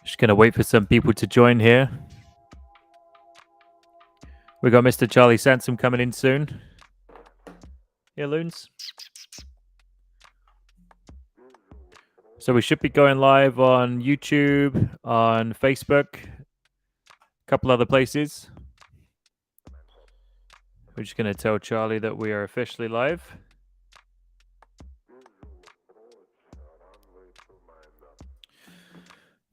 Just gonna wait for some people to join here. We got Mr. Charlie Sansom coming in soon. Here, Loons. So we should be going live on YouTube, on Facebook, a couple other places. We're just gonna tell Charlie that we are officially live.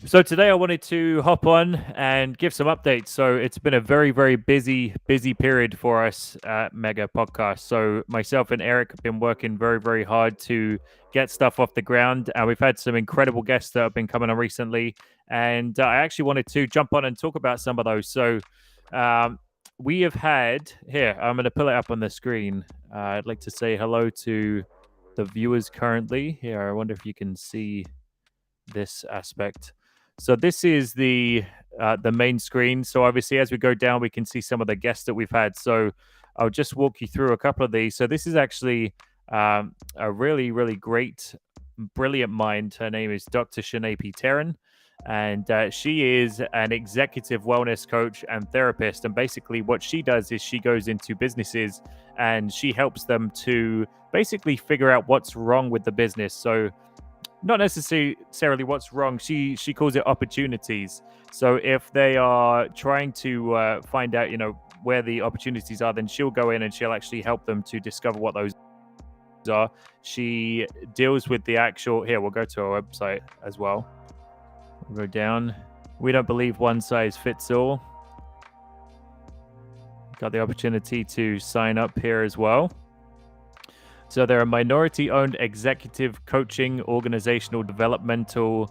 So today I wanted to hop on and give some updates. So it's been a very, very busy period for us at Mega Podcast. So myself and Eric have been working very, very hard to get stuff off the ground. We've had some incredible guests that have been coming on recently. And I actually wanted to jump on and talk about some of those. So we have had, here, I'm going to pull it up on the screen. I'd like to say hello to the viewers currently. Here, I wonder if you can see this aspect. So this is the main screen. So obviously, as we go down, we can see some of the guests that we've had. So I'll just walk you through a couple of these. So this is actually a really, really great, brilliant mind. Her name is Dr. Shanae P. Terran, and she is an executive wellness coach and therapist. And basically, what she does is she goes into businesses and she helps them to basically figure out what's wrong with the business. So not necessarily what's wrong. She calls it opportunities. So if they are trying to find out, where the opportunities are, then she'll go in and she'll actually help them to discover what those are. She deals with the actual. Here, we'll go to our website as well. We'll go down. We don't believe one size fits all. Got the opportunity to sign up here as well. So they're a minority-owned executive coaching, organizational developmental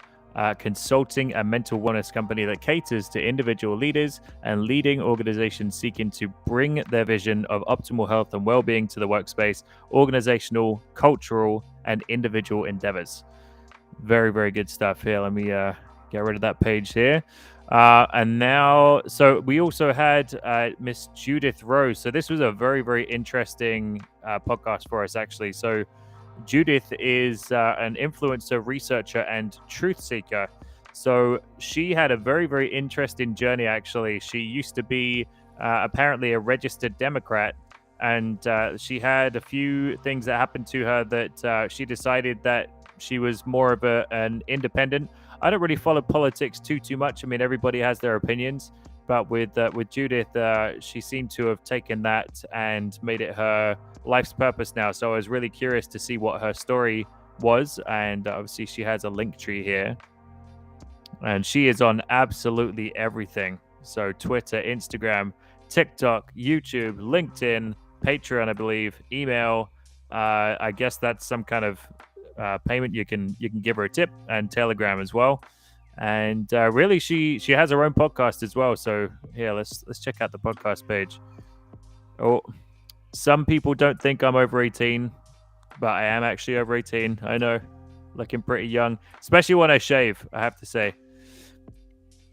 consulting and mental wellness company that caters to individual leaders and leading organizations seeking to bring their vision of optimal health and well-being to the workspace, organizational, cultural, and individual endeavors. Very, very good stuff here. Let me get rid of that page here. And now, so we also had Miss Judith Rose. So this was a very, very interesting podcast for us, actually. So Judith is an influencer, researcher, and truth seeker. So she had a very, very interesting journey, actually. She used to be apparently a registered Democrat, and she had a few things that happened to her that she decided that she was more of an independent. I don't really follow politics too much. I mean, everybody has their opinions, but with Judith, she seemed to have taken that and made it her life's purpose now. So I was really curious to see what her story was, and obviously she has a link tree here, and she is on absolutely everything. So Twitter, Instagram, TikTok, YouTube, LinkedIn, Patreon, I believe, email. I guess that's some kind of payment. You can give her a tip, and Telegram as well. And really, she has her own podcast as well. So here, let's check out the podcast page. Oh, some people don't think I'm over 18, but I am actually over 18. I know, looking pretty young, especially when I shave, I have to say.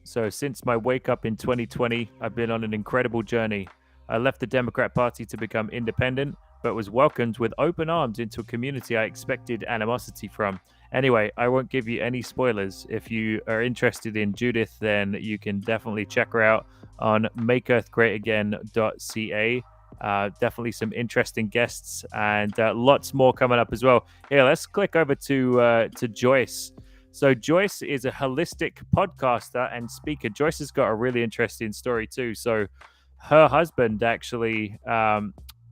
So since my wake up in 2020, I've been on an incredible journey. I left the Democrat Party to become independent, but was welcomed with open arms into a community I expected animosity from. Anyway, I won't give you any spoilers. If you are interested in Judith, then you can definitely check her out on makeearthgreatagain.ca. Definitely some interesting guests and lots more coming up as well. Here, let's click over to Joyce. So Joyce is a holistic podcaster and speaker. Joyce has got a really interesting story too. So her husband actually,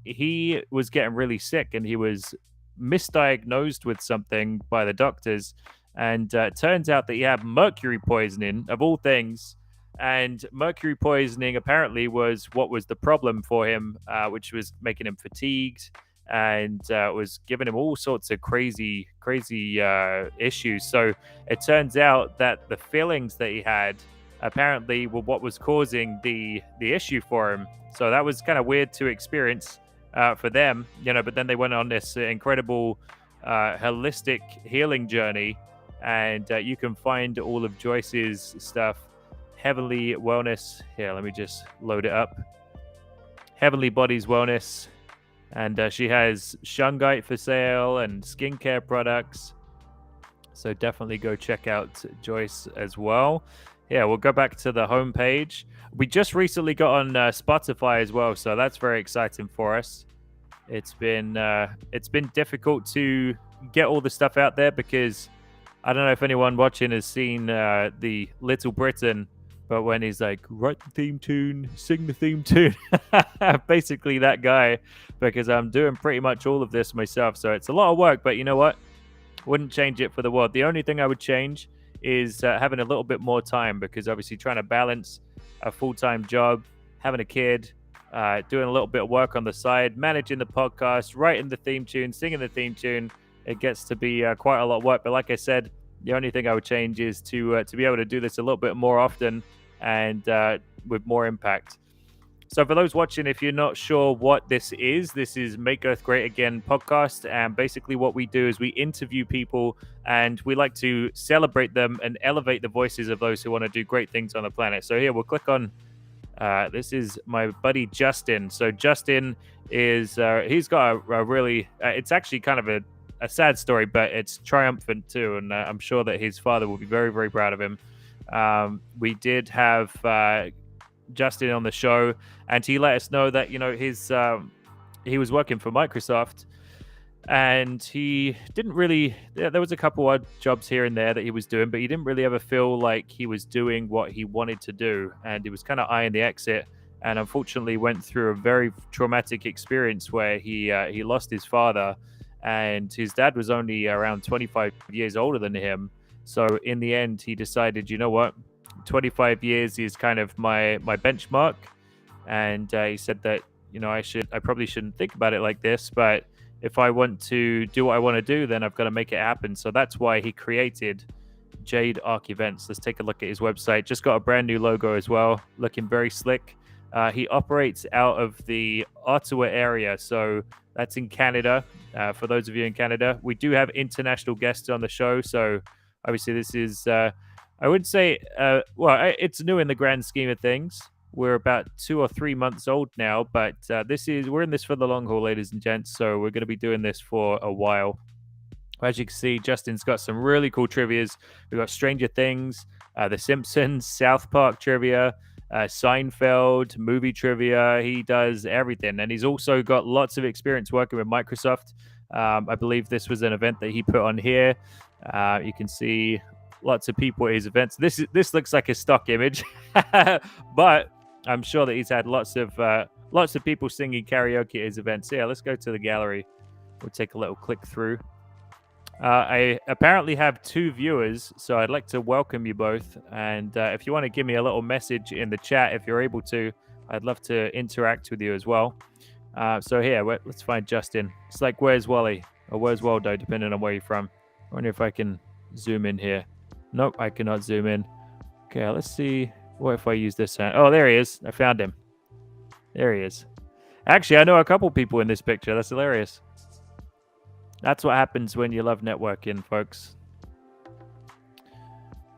he was getting really sick and he was misdiagnosed with something by the doctors, and turns out that he had mercury poisoning of all things. And mercury poisoning apparently was what was the problem for him, which was making him fatigued and was giving him all sorts of crazy issues. So it turns out that the feelings that he had apparently were what was causing the issue for him. So that was kind of weird to experience for them, but then they went on this incredible holistic healing journey, and you can find all of Joyce's stuff. Heavenly Wellness, here, let me just load it up. Heavenly Bodies Wellness, and she has shungite for sale and skincare products. So definitely go check out Joyce as well. Yeah, we'll go back to the homepage. We just recently got on Spotify as well, so that's very exciting for us. It's been difficult to get all the stuff out there because I don't know if anyone watching has seen the Little Britain, but when he's like, write the theme tune, sing the theme tune, basically that guy, because I'm doing pretty much all of this myself. So it's a lot of work, but you know what? Wouldn't change it for the world. The only thing I would change is having a little bit more time, because obviously trying to balance a full-time job, having a kid, doing a little bit of work on the side, managing the podcast, writing the theme tune, singing the theme tune, it gets to be quite a lot of work. But like I said, the only thing I would change is to be able to do this a little bit more often and with more impact. So for those watching, if you're not sure what this is Make Earth Great Again podcast. And basically what we do is we interview people and we like to celebrate them and elevate the voices of those who want to do great things on the planet. So here we'll click on, this is my buddy Justin. So Justin is, he's got a really, it's actually kind of a sad story, but it's triumphant too. And I'm sure that his father will be very, very proud of him. We did have Justin on the show, and he let us know that, you know, his he was working for Microsoft, and he didn't really, there was a couple odd jobs here and there that he was doing, but he didn't really ever feel like he was doing what he wanted to do, and he was kind of eyeing the exit, and unfortunately went through a very traumatic experience where he lost his father, and his dad was only around 25 years older than him. So in the end, he decided, you know what, 25 years is kind of my benchmark. And he said that, you know, I probably shouldn't think about it like this, but if I want to do what I want to do, then I've got to make it happen. So that's why he created Jade Arc Events. Let's take a look at his website. Just got a brand new logo as well, looking very slick. He operates out of the Ottawa area, so that's in Canada. For those of you in Canada, we do have international guests on the show, so obviously this is, I would say, well, it's new in the grand scheme of things. We're about 2 or 3 months old now, but we're in this for the long haul, ladies and gents, so we're going to be doing this for a while. As you can see, Justin's got some really cool trivias. We've got Stranger Things, The Simpsons, South Park trivia, Seinfeld, movie trivia. He does everything, and he's also got lots of experience working with Microsoft. I believe this was an event that he put on here. You can see lots of people at his events. This looks like a stock image, but I'm sure that he's had lots of people singing karaoke at his events. Yeah, let's go to the gallery. We'll take a little click through. I apparently have 2 viewers, so I'd like to welcome you both. And if you want to give me a little message in the chat, if you're able to, I'd love to interact with you as well. So here, let's find Justin. It's like, where's Wally? Or where's Waldo, depending on where you're from. I wonder if I can zoom in here. Nope, I cannot zoom in. Okay, let's see. What if I use this hand? Oh, there he is. I found him. There he is. Actually, I know a couple people in this picture. That's hilarious. That's what happens when you love networking, folks.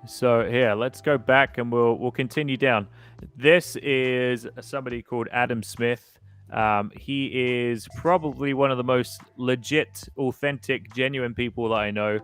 So here, let's go back and we'll continue down. This is somebody called Adam Smith. He is probably one of the most legit, authentic, genuine people that I know.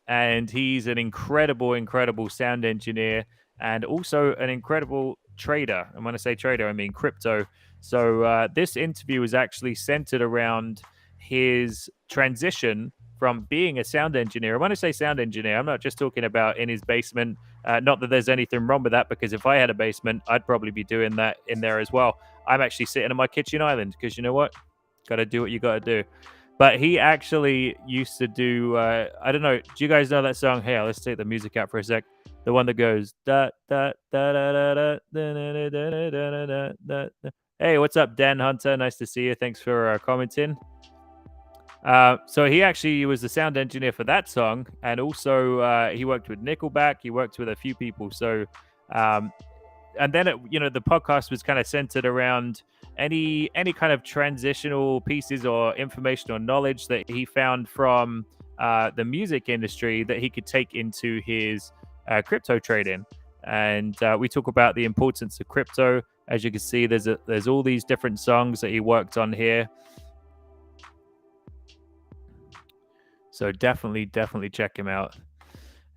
And he's an incredible sound engineer and also an incredible trader. And when I say trader, I mean crypto. So this interview is actually centered around his transition from being a sound engineer. And when I say sound engineer, I'm not just talking about in his basement. Not that there's anything wrong with that, because if I had a basement, I'd probably be doing that in there as well. I'm actually sitting on my kitchen island because you know what? Got to do what you got to do. But he actually used to do, I don't know, do you guys know that song? Hey, let's take the music out for a sec. The one that goes, da, da, da, da, da, da, da, da, da, da, da. Hey, what's up, Dan Hunter? Nice to see you. Thanks for commenting. So he actually was the sound engineer for that song. And also he worked with Nickelback. He worked with a few people. So, and then, the podcast was kind of centered around any kind of transitional pieces or information or knowledge that he found from the music industry that he could take into his crypto trading. And we talk about the importance of crypto. As you can see, there's all these different songs that he worked on here. So definitely check him out.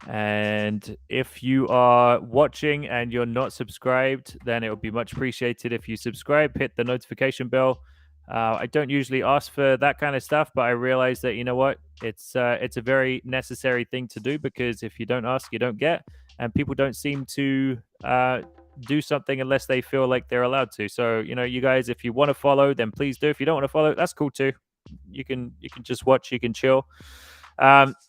And if you are watching and you're not subscribed, then it would be much appreciated if you subscribe, hit the notification bell. I don't usually ask for that kind of stuff, but I realize that, you know what, it's a very necessary thing to do, because if you don't ask, you don't get, and people don't seem to do something unless they feel like they're allowed to. So, you know, you guys, if you want to follow, then please do. If you don't want to follow, that's cool too. You can just watch, you can chill.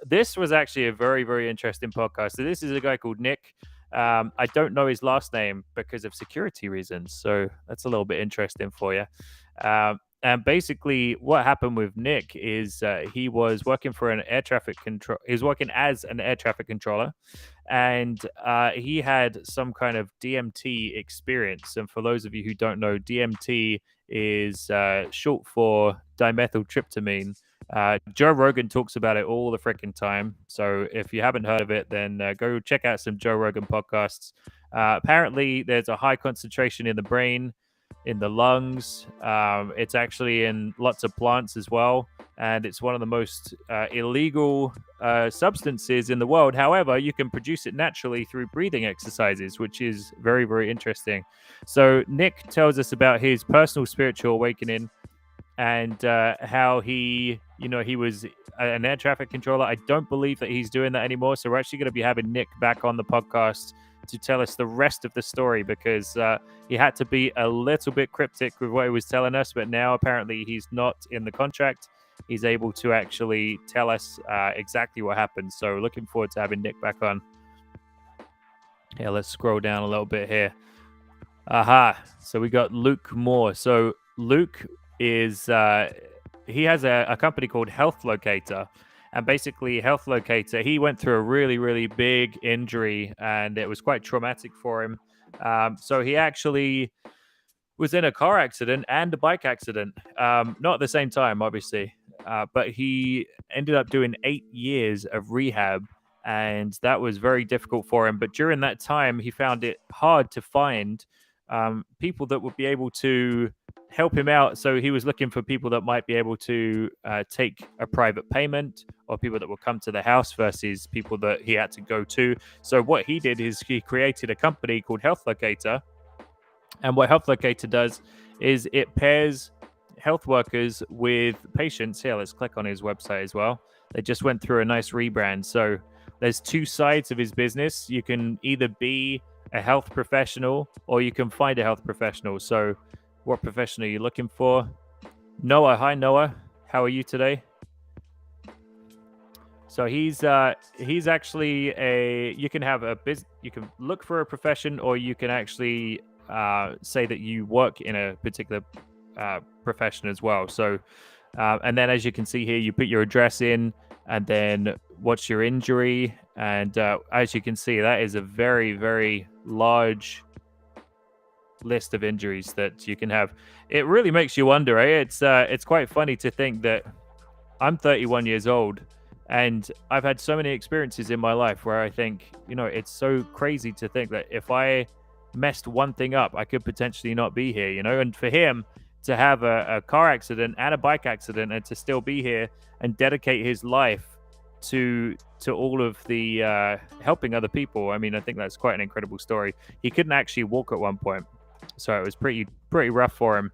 This was actually a very interesting podcast. So this is a guy called Nick. I don't know his last name because of security reasons, so that's a little bit interesting for you. And basically, what happened with Nick is he was working for an air traffic control. He was working as an air traffic controller, and he had some kind of DMT experience. And for those of you who don't know, DMT is short for dimethyltryptamine. Joe Rogan talks about it all the freaking time. So if you haven't heard of it, then go check out some Joe Rogan podcasts. Apparently, there's a high concentration in the brain, in the lungs. It's actually in lots of plants as well. And it's one of the most illegal substances in the world. However, you can produce it naturally through breathing exercises, which is very interesting. So Nick tells us about his personal spiritual awakening, and how he was an air traffic controller. I don't believe that he's doing that anymore. So we're actually going to be having Nick back on the podcast to tell us the rest of the story, because he had to be a little bit cryptic with what he was telling us. But now apparently he's not in the contract. He's able to actually tell us exactly what happened. So looking forward to having Nick back on. Yeah, let's scroll down a little bit here. Aha. So we got Luke Moore. So Luke is he has a company called Health Locator, and basically Health Locator, he went through a really big injury, and it was quite traumatic for him. So he actually was in a car accident and a bike accident, not at the same time, obviously, but he ended up doing 8 years of rehab, and that was very difficult for him. But during that time, he found it hard to find people that would be able to help him out. So he was looking for people that might be able to take a private payment, or people that would come to the house versus people that he had to go to. So what he did is he created a company called Health Locator. And what Health Locator does is it pairs health workers with patients. Here, let's click on his website as well. They just went through a nice rebrand. So there's two sides of his business. You can either be a health professional, or you can find a health professional. So what profession are you looking for? Noah. Hi, Noah. How are you today? So he's actually you can have a business, you can look for a profession, or you can actually say that you work in a particular profession as well. So and then, as you can see here, you put your address in, and then what's your injury. And as you can see, that is a very large list of injuries that you can have. It really makes you wonder, eh? It's quite funny to think that I'm 31 years old, and I've had so many experiences in my life where I think, it's so crazy to think that if I messed one thing up, I could potentially not be here, And for him to have a car accident and a bike accident, and to still be here and dedicate his life to all of the helping other people, I mean, I think that's quite an incredible story. He couldn't actually walk at one point, so it was pretty rough for him.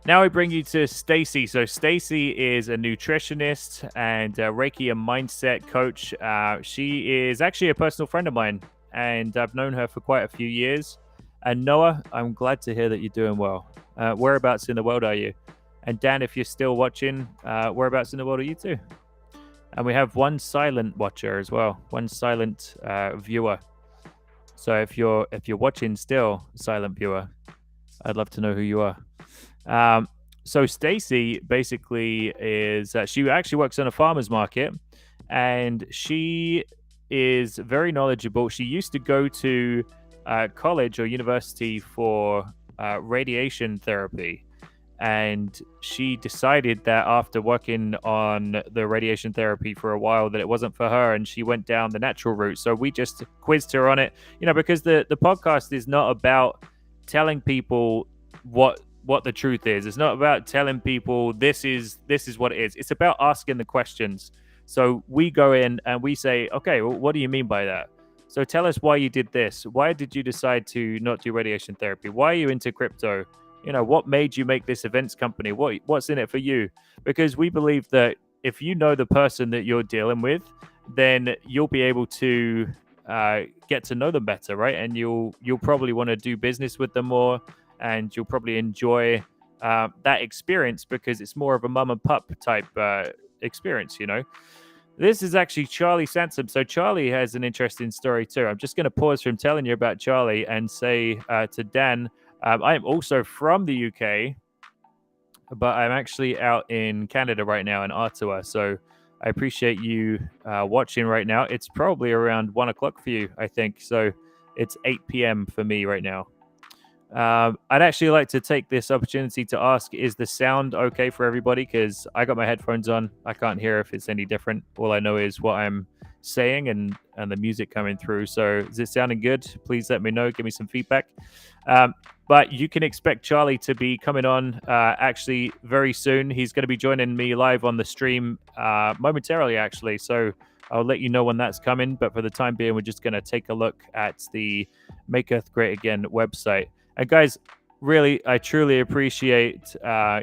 Now I bring you to Stacy. So Stacy is a nutritionist and a Reiki and mindset coach. She is actually a personal friend of mine, and I've known her for quite a few years. And Noah, I'm glad to hear that you're doing well. Whereabouts in the world are you? And Dan, if you're still watching, whereabouts in the world are you too? And we have one silent watcher as well, one silent viewer. So if you're watching still, silent viewer, I'd love to know who you are. So Stacy basically is she actually works on a farmer's market, and she is very knowledgeable. She used to go to college or university for radiation therapy, and she decided that after working on the radiation therapy for a while that it wasn't for her, and she went down the natural route. So we just quizzed her on it, because the podcast is not about telling people what what the truth is. It's not about telling people this is what it is. It's about asking the questions. So we go in and we say, okay, well, what do you mean by that? So tell us why you did this. Why did you decide to not do radiation therapy? Why are you into crypto? What made you make this events company? What's in it for you? Because we believe that if you know the person that you're dealing with, then you'll be able to get to know them better, right? And you'll probably want to do business with them more, and you'll probably enjoy that experience because it's more of a mum and pup type experience. This is actually Charlie Sansom. So Charlie has an interesting story too. I'm just going to pause from telling you about Charlie and say to Dan, I am also from the UK, but I'm actually out in Canada right now in Ottawa. So I appreciate you watching right now. It's probably around 1 o'clock for you, I think. So it's 8 p.m. for me right now. I'd actually like to take this opportunity to ask, is the sound okay for everybody? Because I got my headphones on. I can't hear if it's any different. All I know is what I'm saying and the music coming through. So is it sounding good? Please let me know. Give me some feedback. But you can expect Charlie to be coming on actually very soon. He's going to be joining me live on the stream momentarily, actually. So I'll let you know when that's coming. But for the time being, we're just going to take a look at the Make Earth Great Again website. And guys, really, I truly appreciate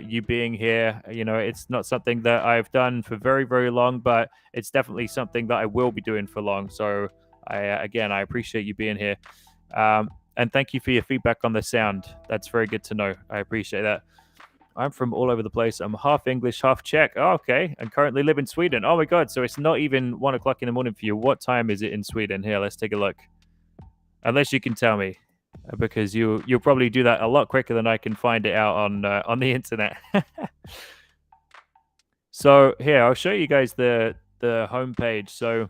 you being here. It's not something that I've done for very, very long, but it's definitely something that I will be doing for long. So I appreciate you being here. And thank you for your feedback on the sound. That's very good to know. I appreciate that. I'm from all over the place. I'm half English, half Czech. Oh, okay. And currently live in Sweden. Oh my God. So it's not even 1 o'clock in the morning for you. What time is it in Sweden? Here, let's take a look. Unless you can tell me, because you'll probably do that a lot quicker than I can find it out on the internet. So here, I'll show you guys the homepage. So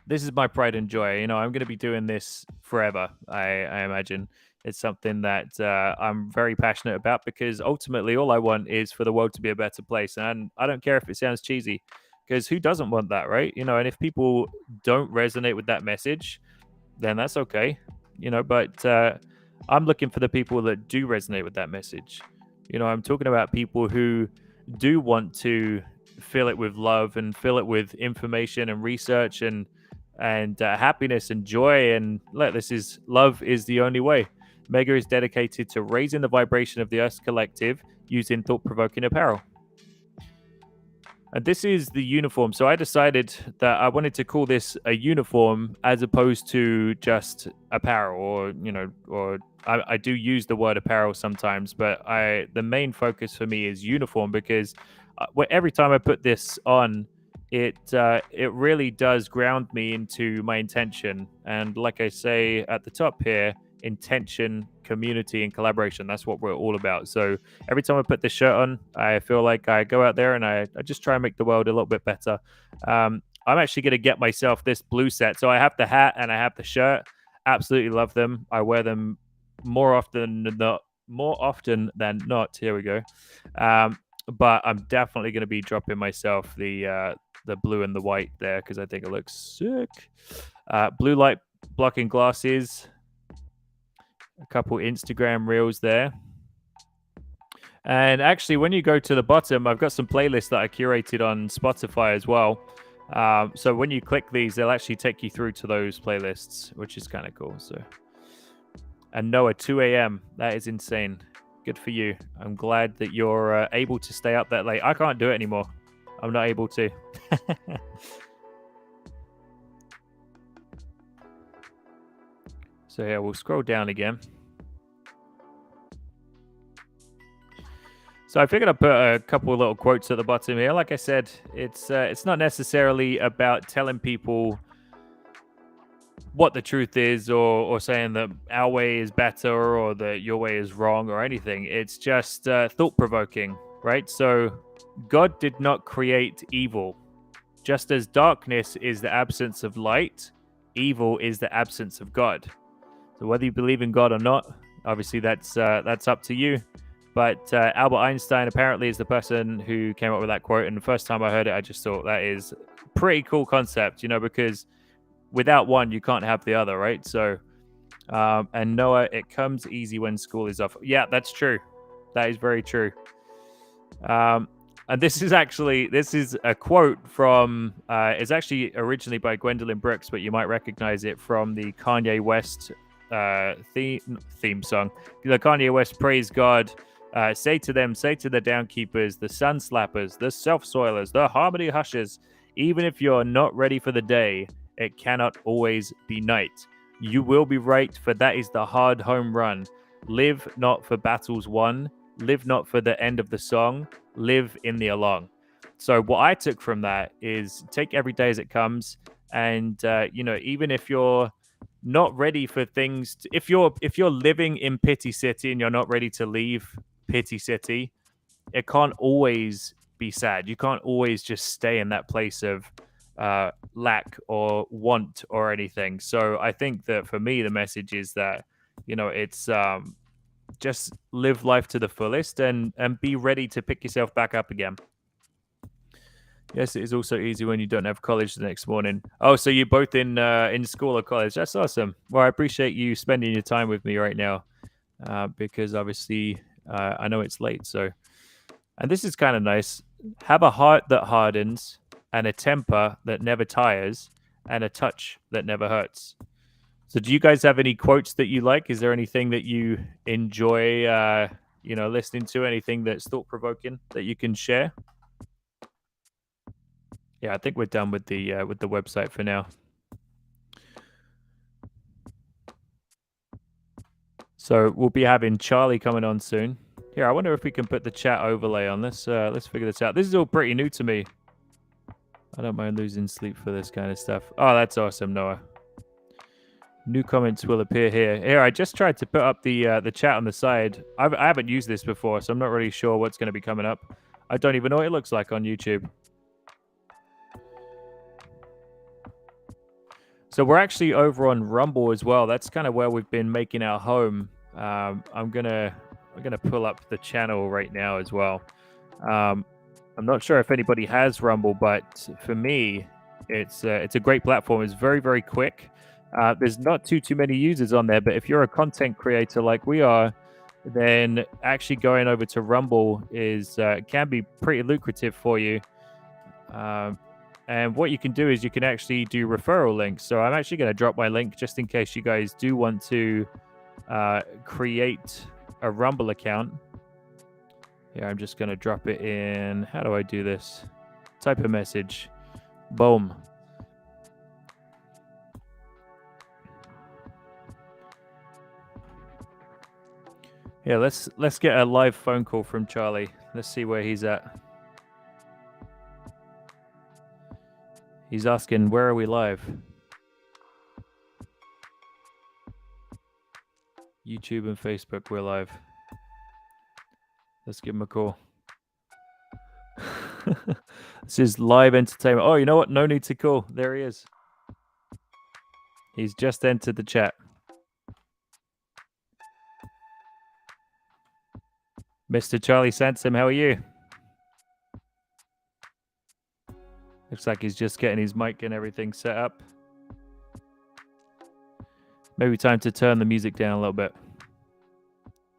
this is my pride and joy. I'm going to be doing this forever. I imagine it's something that I'm very passionate about, because ultimately all I want is for the world to be a better place. And I don't care if it sounds cheesy, because who doesn't want that, right? And if people don't resonate with that message, then that's okay. But I'm looking for the people that do resonate with that message. I'm talking about people who do want to fill it with love and fill it with information and research and happiness and joy. And love is the only way. Mega is dedicated to raising the vibration of the Earth's collective using thought-provoking apparel. And this is the uniform. So I decided that I wanted to call this a uniform as opposed to just apparel, or I do use the word apparel sometimes, but the main focus for me is uniform, because every time I put this on, it really does ground me into my intention. And like I say at the top here, intention, community, and collaboration. That's what we're all about. So every time I put this shirt on, I feel like I go out there and I just try and make the world a little bit better. I'm actually going to get myself this blue set. So I have the hat and I have the shirt. Absolutely love them. I wear them more often than not. Here we go. But I'm definitely going to be dropping myself the blue and the white there, because I think it looks sick. Blue light blocking glasses. A couple Instagram reels there. And actually, when you go to the bottom, I've got some playlists that I curated on Spotify as well. So when you click these, they'll actually take you through to those playlists, which is kind of cool. So, and Noah, 2 a.m. That is insane. Good for you. I'm glad that you're able to stay up that late. I can't do it anymore. I'm not able to. So yeah, we'll scroll down again. So I figured I'd put a couple of little quotes at the bottom here. Like I said, it's not necessarily about telling people what the truth is, or saying that our way is better or that your way is wrong or anything. It's just thought-provoking, right? So God did not create evil. Just as darkness is the absence of light, evil is the absence of God. So whether you believe in God or not, obviously that's up to you. But Albert Einstein apparently is the person who came up with that quote. And the first time I heard it, I just thought that is a pretty cool concept, because without one, you can't have the other, right? So, and Noah, it comes easy when school is off. Yeah, that's true. That is very true. And this is a quote from it's actually originally by Gwendolyn Brooks, but you might recognize it from the Kanye West theme song. The Kanye West Praise God. Say to them, say to the downkeepers, the sun slappers, the self-soilers, the harmony hushers, even if you're not ready for the day, it cannot always be night. You will be right, for that is the hard home run. Live not for battles won, live not for the end of the song, live in the along. So what I took from that is take every day as it comes, and even if you're not ready for things if you're living in Pity City and you're not ready to leave Pity City, it can't always be sad. You can't always just stay in that place of lack or want or anything. So I think that for me, the message is that it's just live life to the fullest and be ready to pick yourself back up again. Yes, it is also easy when you don't have college the next morning. Oh, so you're both in school or college? That's awesome. Well, I appreciate you spending your time with me right now, because obviously I know it's late. So, and this is kind of nice. Have a heart that hardens, and a temper that never tires, and a touch that never hurts. So, do you guys have any quotes that you like? Is there anything that you enjoy, listening to? Anything that's thought provoking that you can share? Yeah, I think we're done with the website for now. So we'll be having Charlie coming on soon. Here, I wonder if we can put the chat overlay on this. Let's figure this out. This is all pretty new to me. I don't mind losing sleep for this kind of stuff. Oh, that's awesome, Noah. New comments will appear here. Here, I just tried to put up the chat on the side. I haven't used this before, so I'm not really sure what's going to be coming up. I don't even know what it looks like on YouTube. So we're actually over on Rumble as well. That's kind of where we've been making our home. I'm gonna pull up the channel right now as well. I'm not sure if anybody has Rumble, but for me, it's a great platform. It's very, very quick. There's not too many users on there, but if you're a content creator like we are, then actually going over to Rumble can be pretty lucrative for you. And what you can do is you can actually do referral links. So I'm actually going to drop my link just in case you guys do want to create a Rumble account. Here, I'm just going to drop it in. How do I do this? Type a message. Boom. Yeah, let's get a live phone call from Charlie. Let's see where he's at. He's asking, where are we live? YouTube and Facebook, we're live. Let's give him a call. This is live entertainment. Oh, you know what? No need to call. There he is. He's just entered the chat. Mr. Charlie Sansom, how are you? Looks like he's just getting his mic and everything set up. Maybe time to turn the music down a little bit.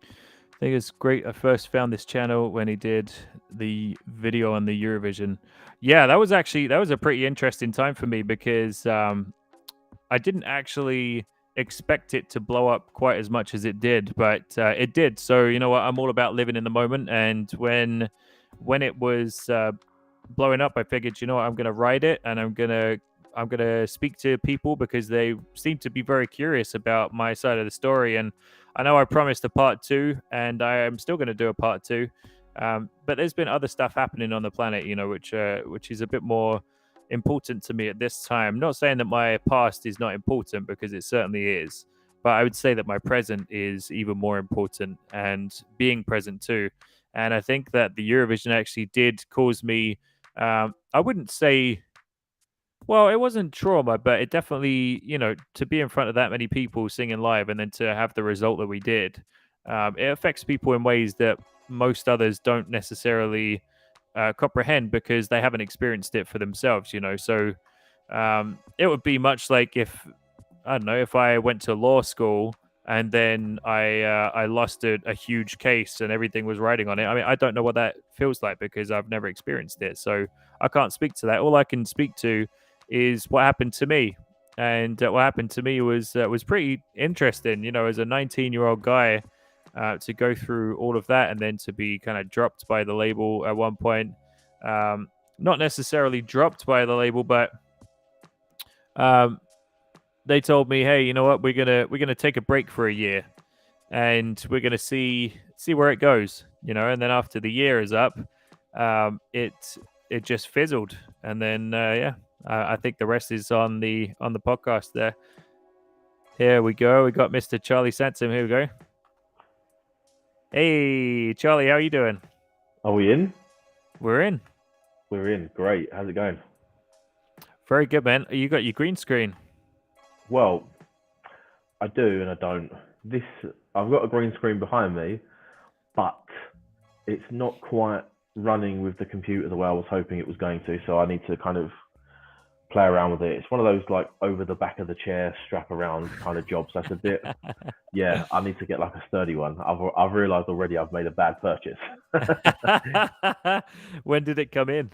I think it's great. I first found this channel when he did the video on the Eurovision. Yeah, that was a pretty interesting time for me because I didn't actually expect it to blow up quite as much as it did, but it did. So you know what? I'm all about living in the moment, and when it was blowing up, I figured, you know what, I'm gonna ride it, and I'm gonna speak to people because they seem to be very curious about my side of the story. And I know I promised a part 2, and I am still going to do a part 2. But there's been other stuff happening on the planet, which is a bit more important to me at this time. Not saying that my past is not important, because it certainly is, but I would say that my present is even more important, and being present too. And I think that the Eurovision actually did cause me, I wouldn't say, well, it wasn't trauma, but it definitely, to be in front of that many people singing live and then to have the result that we did, it affects people in ways that most others don't necessarily comprehend because they haven't experienced it for themselves, So it would be much like if I went to law school and then I lost a huge case and everything was riding on it. I mean, I don't know what that feels like because I've never experienced it, so I can't speak to that. All I can speak to is what happened to me, and what happened to me was pretty interesting. You know, as a 19-year-old guy, to go through all of that and then to be kind of dropped by the label at one point. Not necessarily dropped by the label, but um, they told me, "Hey, you know what? We're gonna take a break for a year, and we're gonna see where it goes." You know, and then after the year is up, it just fizzled, and then yeah, I think the rest is on the podcast there. Here we go. We got Mr. Charlie Sansom. Here we go. Hey, Charlie, how are you doing? Are we in? We're in. We're in. Great. How's it going? Very good, man. You got your green screen. Well, I do and I don't. I've got a green screen behind me, but it's not quite running with the computer the way I was hoping it was going to. So I need to kind of play around with it. It's one of those like over the back of the chair, strap around kind of jobs. That's a bit. Yeah, I need to get like a sturdy one. I've realised already I've made a bad purchase. When did it come in?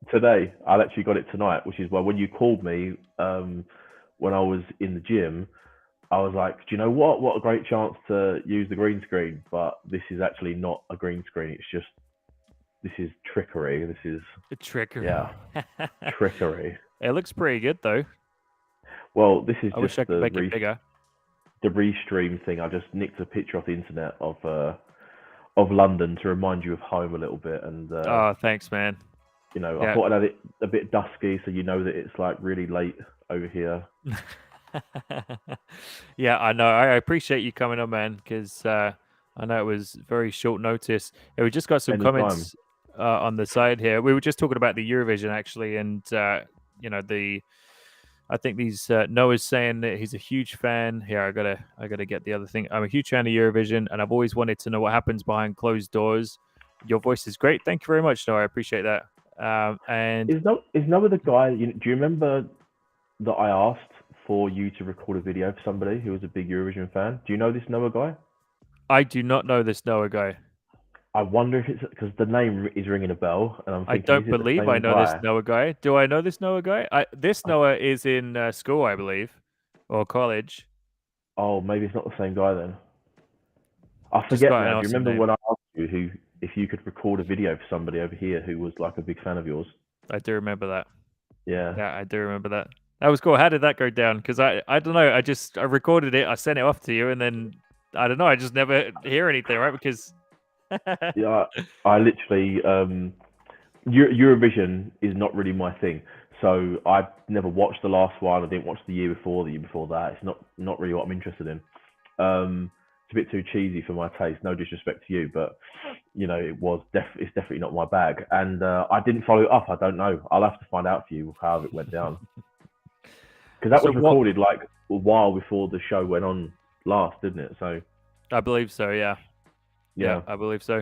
Today. I actually got it tonight, which is why when you called me when I was in the gym, I was like, do you know what? What a great chance to use the green screen. But this is actually not a green screen. It's just, this is trickery. This is trickery. Yeah, trickery. It looks pretty good though. Well, this is I wish I could make it bigger. The restream thing. I just nicked a picture off the internet of London to remind you of home a little bit. And oh, thanks, man. You know, I thought I'd have it a bit dusky so you know that it's like really late over here. Yeah, I know. I appreciate you coming on, man, because I know it was very short notice. Yeah, we just got some comments on the side here. We were just talking about the Eurovision actually, and you know, I think these Noah's saying that he's a huge fan. Here, I gotta get the other thing. I'm a huge fan of Eurovision, and I've always wanted to know what happens behind closed doors. Your voice is great. Thank you very much, Noah. I appreciate that. And is Noah the guy? Do you remember that I asked for you to record a video for somebody who was a big Eurovision fan? Do you know this Noah guy? I do not know this Noah guy. I wonder if it's because the name is ringing a bell, and I'm thinking, I don't believe I know this Noah guy. Do I know this Noah guy? This Noah is in school, I believe, or college. Oh, maybe it's not the same guy then. I forget now. Do you remember when I asked you if you could record a video for somebody over here who was like a big fan of yours? I do remember that. Yeah. Yeah, I do remember that. That was cool. How did that go down? Because I don't know. I recorded it. I sent it off to you, and then I don't know. I just never hear anything, right? Because yeah, I literally Eurovision is not really my thing. So I never watched the last one. I didn't watch the year before that. It's not really what I'm interested in. It's a bit too cheesy for my taste. No disrespect to you, but you know, it's definitely not my bag. And I didn't follow it up. I don't know. I'll have to find out for you how it went down. Because that was recorded like a while before the show went on last, didn't it? So I believe so. Yeah. Yeah, I believe so.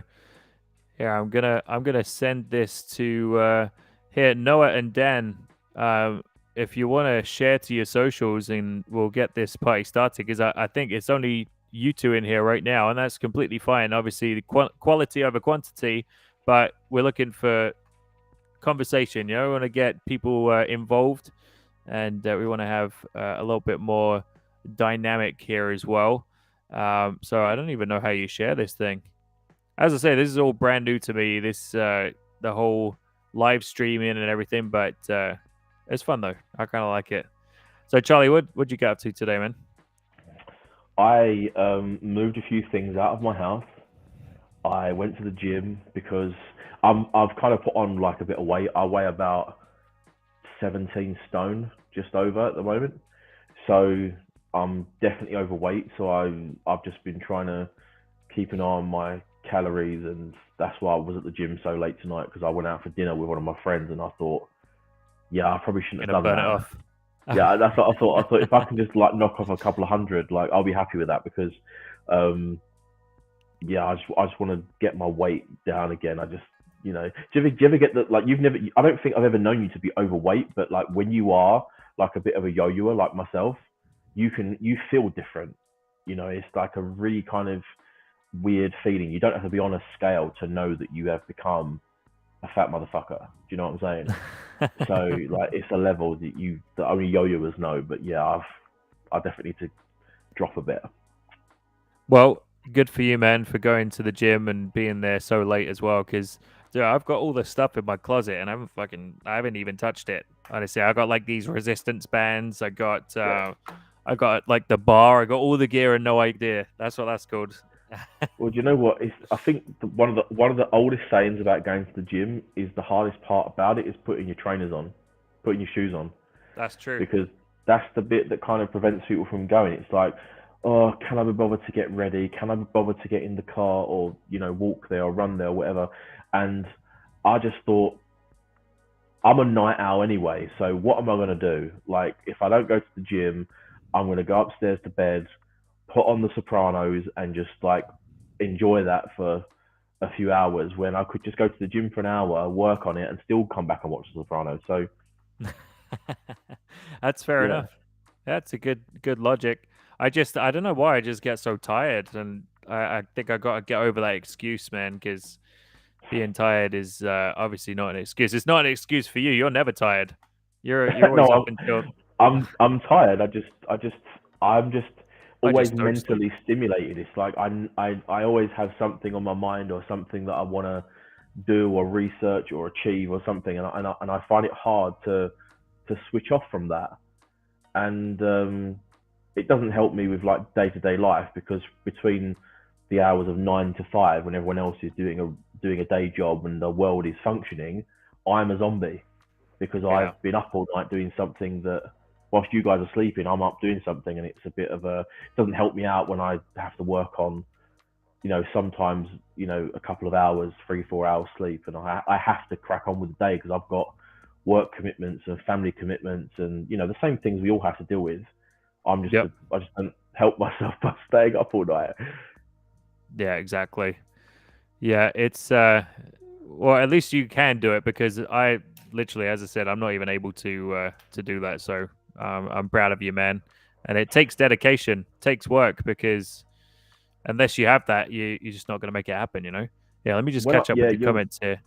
Here, I'm gonna send this to here Noah and Dan. If you want to share to your socials, and we'll get this party started. Because I think it's only you two in here right now, and that's completely fine. Obviously, the quality over quantity, but we're looking for conversation. You know, we want to get people involved, and we want to have a little bit more dynamic here as well. So I don't even know how you share this thing. As I say, this is all brand new to me. This the whole live streaming and everything, but it's fun though. I kind of like it. So Charlie, what'd you get up to today, man? I moved a few things out of my house. I went to the gym because I've kind of put on like a bit of weight. I weigh about 17 stone, just over at the moment. So I'm definitely overweight. So I've just been trying to keep an eye on my calories, and that's why I was at the gym so late tonight, because I went out for dinner with one of my friends, and I thought, yeah, I probably shouldn't have done that. It off. Yeah, that's what I thought. I thought if I can just like knock off a couple of hundred, like I'll be happy with that, because yeah, I just want to get my weight down again. I just, you know, do you ever get that, like, I don't think I've ever known you to be overweight, but like when you are like a bit of a yo-yoer like myself, you feel different. You know, it's like a really kind of weird feeling. You don't have to be on a scale to know that you have become a fat motherfucker. Do you know what I'm saying? So like, it's a level that only yo-yoers know. But yeah, I definitely need to drop a bit. Well, good for you, man, for going to the gym and being there so late as well. Because I've got all this stuff in my closet and I haven't even touched it. Honestly, I got like these resistance bands. Yeah. I got like the bar. I got all the gear and no idea. That's what that's called. Well, do you know what? I think one of the oldest sayings about going to the gym is the hardest part about it is putting your trainers on, putting your shoes on, That's true. because that's the bit that kind of prevents people from going. It's like, oh, can I be bothered to get ready? Can I be bothered to get in the car or walk there or run there or whatever? And I just thought, I'm a night owl anyway, so what am I gonna do? Like, if I don't go to the gym, I'm gonna go upstairs to bed, put on The Sopranos, and just like enjoy that for a few hours. When I could just go to the gym for an hour, work on it, and still come back and watch The Sopranos. So That's fair yeah, enough. That's a good logic. I don't know why I just get so tired, and I think I got to get over that excuse, man. Because being tired is obviously not an excuse. It's not an excuse for you. You're never tired. You're always up no, until I'm tired. I'm just I always just don't sleep. mentally stimulated. It's like I always have something on my mind or something that I want to do or research or achieve or something, and I find it hard to switch off from that. And it doesn't help me with like day to day life, because between the hours of 9 to 5, when everyone else is doing a day job and the world is functioning, I'm a zombie because Yeah. I've been up all night doing something that, whilst you guys are sleeping, I'm up doing something, and it's a bit of a, it doesn't help me out when I have to work on, sometimes, a couple of hours, 3, 4 hours sleep, and I have to crack on with the day because I've got work commitments and family commitments, and the same things we all have to deal with. Yep. I just don't help myself by staying up all night. Yeah. Exactly. Yeah. It's well, at least you can do it because I literally, as I said, I'm not even able to do that. So I'm proud of you, man. And it takes dedication, takes work because unless you have that, you're just not going to make it happen. Yeah. Let me just catch up with Yeah, the comments here.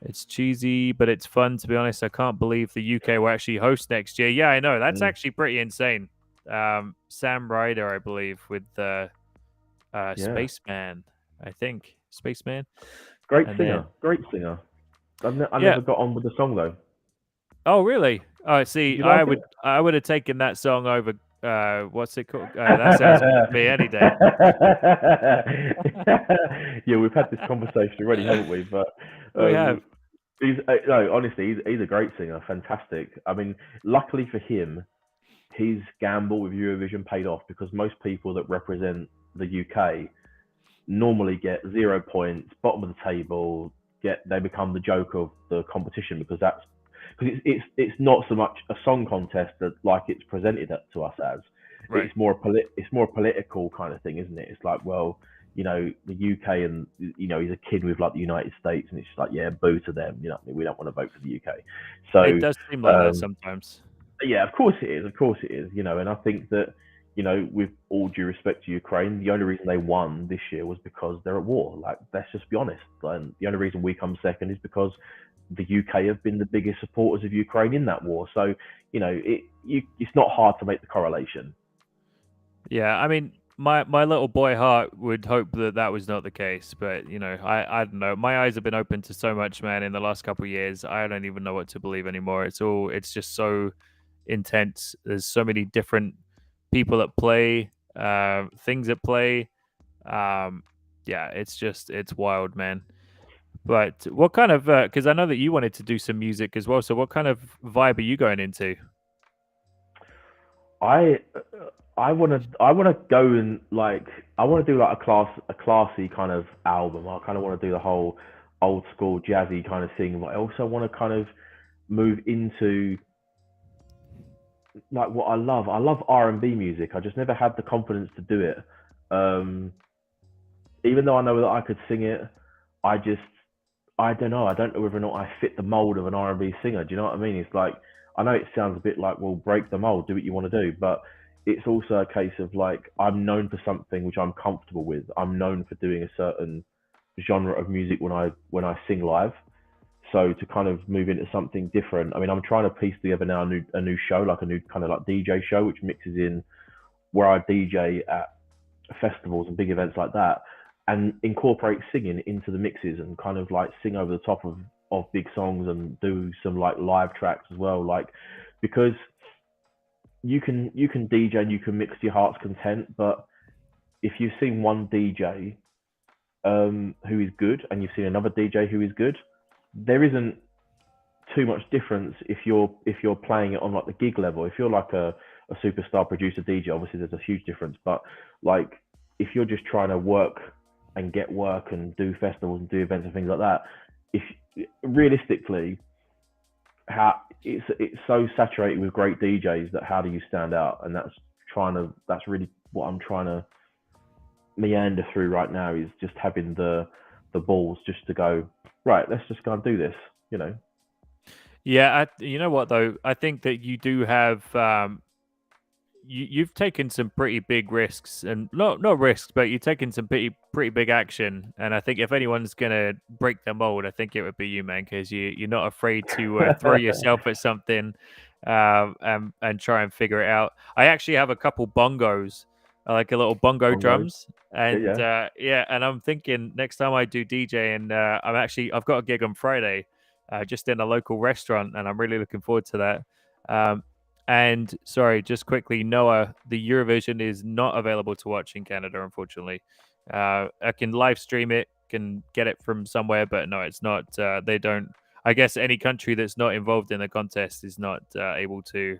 It's cheesy, but it's fun. To be honest, I can't believe the UK will actually host next year. Yeah, I know. That's mm, actually pretty insane. Sam Ryder, I believe, with yeah, Spaceman. I think Spaceman, great and singer, then great singer. I yeah. never got on with the song though. Oh, really? Oh, Did see, you like it? I would have taken that song over. What's it called? That sounds good to me any day. Yeah, we've had this conversation already, haven't we? But We have. um, he's no, honestly, he's a great singer, fantastic. I mean, luckily for him, his gamble with Eurovision paid off, because most people that represent the UK normally get 0 points, bottom of the table, they become the joke of the competition, because it's not so much a song contest that like it's presented to us as. Right. It's more a political kind of thing, isn't it? It's like, well, the UK, and he's a kid with like the United States, and it's just like, yeah, boo to them. We don't want to vote for the UK. It So does seem like that um, sometimes. yeah, of course it is. Of course it is. And I think that, with all due respect to Ukraine, the only reason they won this year was because they're at war. Like, let's just be honest. And the only reason we come second is because the UK have been the biggest supporters of Ukraine in that war. So, it's not hard to make the correlation. Yeah, I mean, my little boy heart would hope that that was not the case, but I don't know. My eyes have been open to so much, man, in the last couple of years. I don't even know what to believe anymore. It's just so intense. There's so many different people at play, things at play. Um, yeah, it's wild, man. But what kind of? Because I know that you wanted to do some music as well. So what kind of vibe are you going into? I I want to go and like, I want to do like a classy kind of album. I kind of want to do the whole old school jazzy kind of thing, but I also want to kind of move into like what I love. I love R&B music. I just never had the confidence to do it. Um, Even though I know that I could sing it, I just, I don't know. I don't know whether or not I fit the mold of an R&B singer. Do you know what I mean? It's like, I know it sounds a bit like, well, break the mold, do what you want to do, but it's also a case of like I'm known for something which I'm comfortable with. I'm known for doing a certain genre of music when I sing live. So to kind of move into something different, I mean, I'm trying to piece together now a new show, like a new kind of like DJ show, which mixes in where I DJ at festivals and big events like that, and incorporate singing into the mixes and kind of like sing over the top of big songs and do some like live tracks as well, like because you can DJ and you can mix to your heart's content, but if you've seen one DJ who is good and you've seen another DJ who is good, there isn't too much difference if you're playing it on like the gig level. If you're like a superstar producer DJ, obviously there's a huge difference. But like if you're just trying to work and get work and do festivals and do events and things like that, if realistically, how it's so saturated with great DJs that how do you stand out? And that's really what I'm trying to meander through right now, is just having the balls just to go, right, let's just go and do this, you know. Yeah, you know what though? I think that you do have you've taken some pretty big risks, and not risks, but you've taken some pretty big action. And I think if anyone's gonna break the mold, I think it would be you, man, because you're not afraid to throw yourself at something and try and figure it out. I actually have a couple bongos, like a little bongo Bongos. drums, and Yeah. yeah, and I'm thinking next time I do DJ, and I've got a gig on Friday, just in a local restaurant, and I'm really looking forward to that. And sorry, just quickly, Noah, the Eurovision is not available to watch in Canada, unfortunately. I can live stream it, can get it from somewhere, but no, it's not. They don't. I guess any country that's not involved in the contest is not able to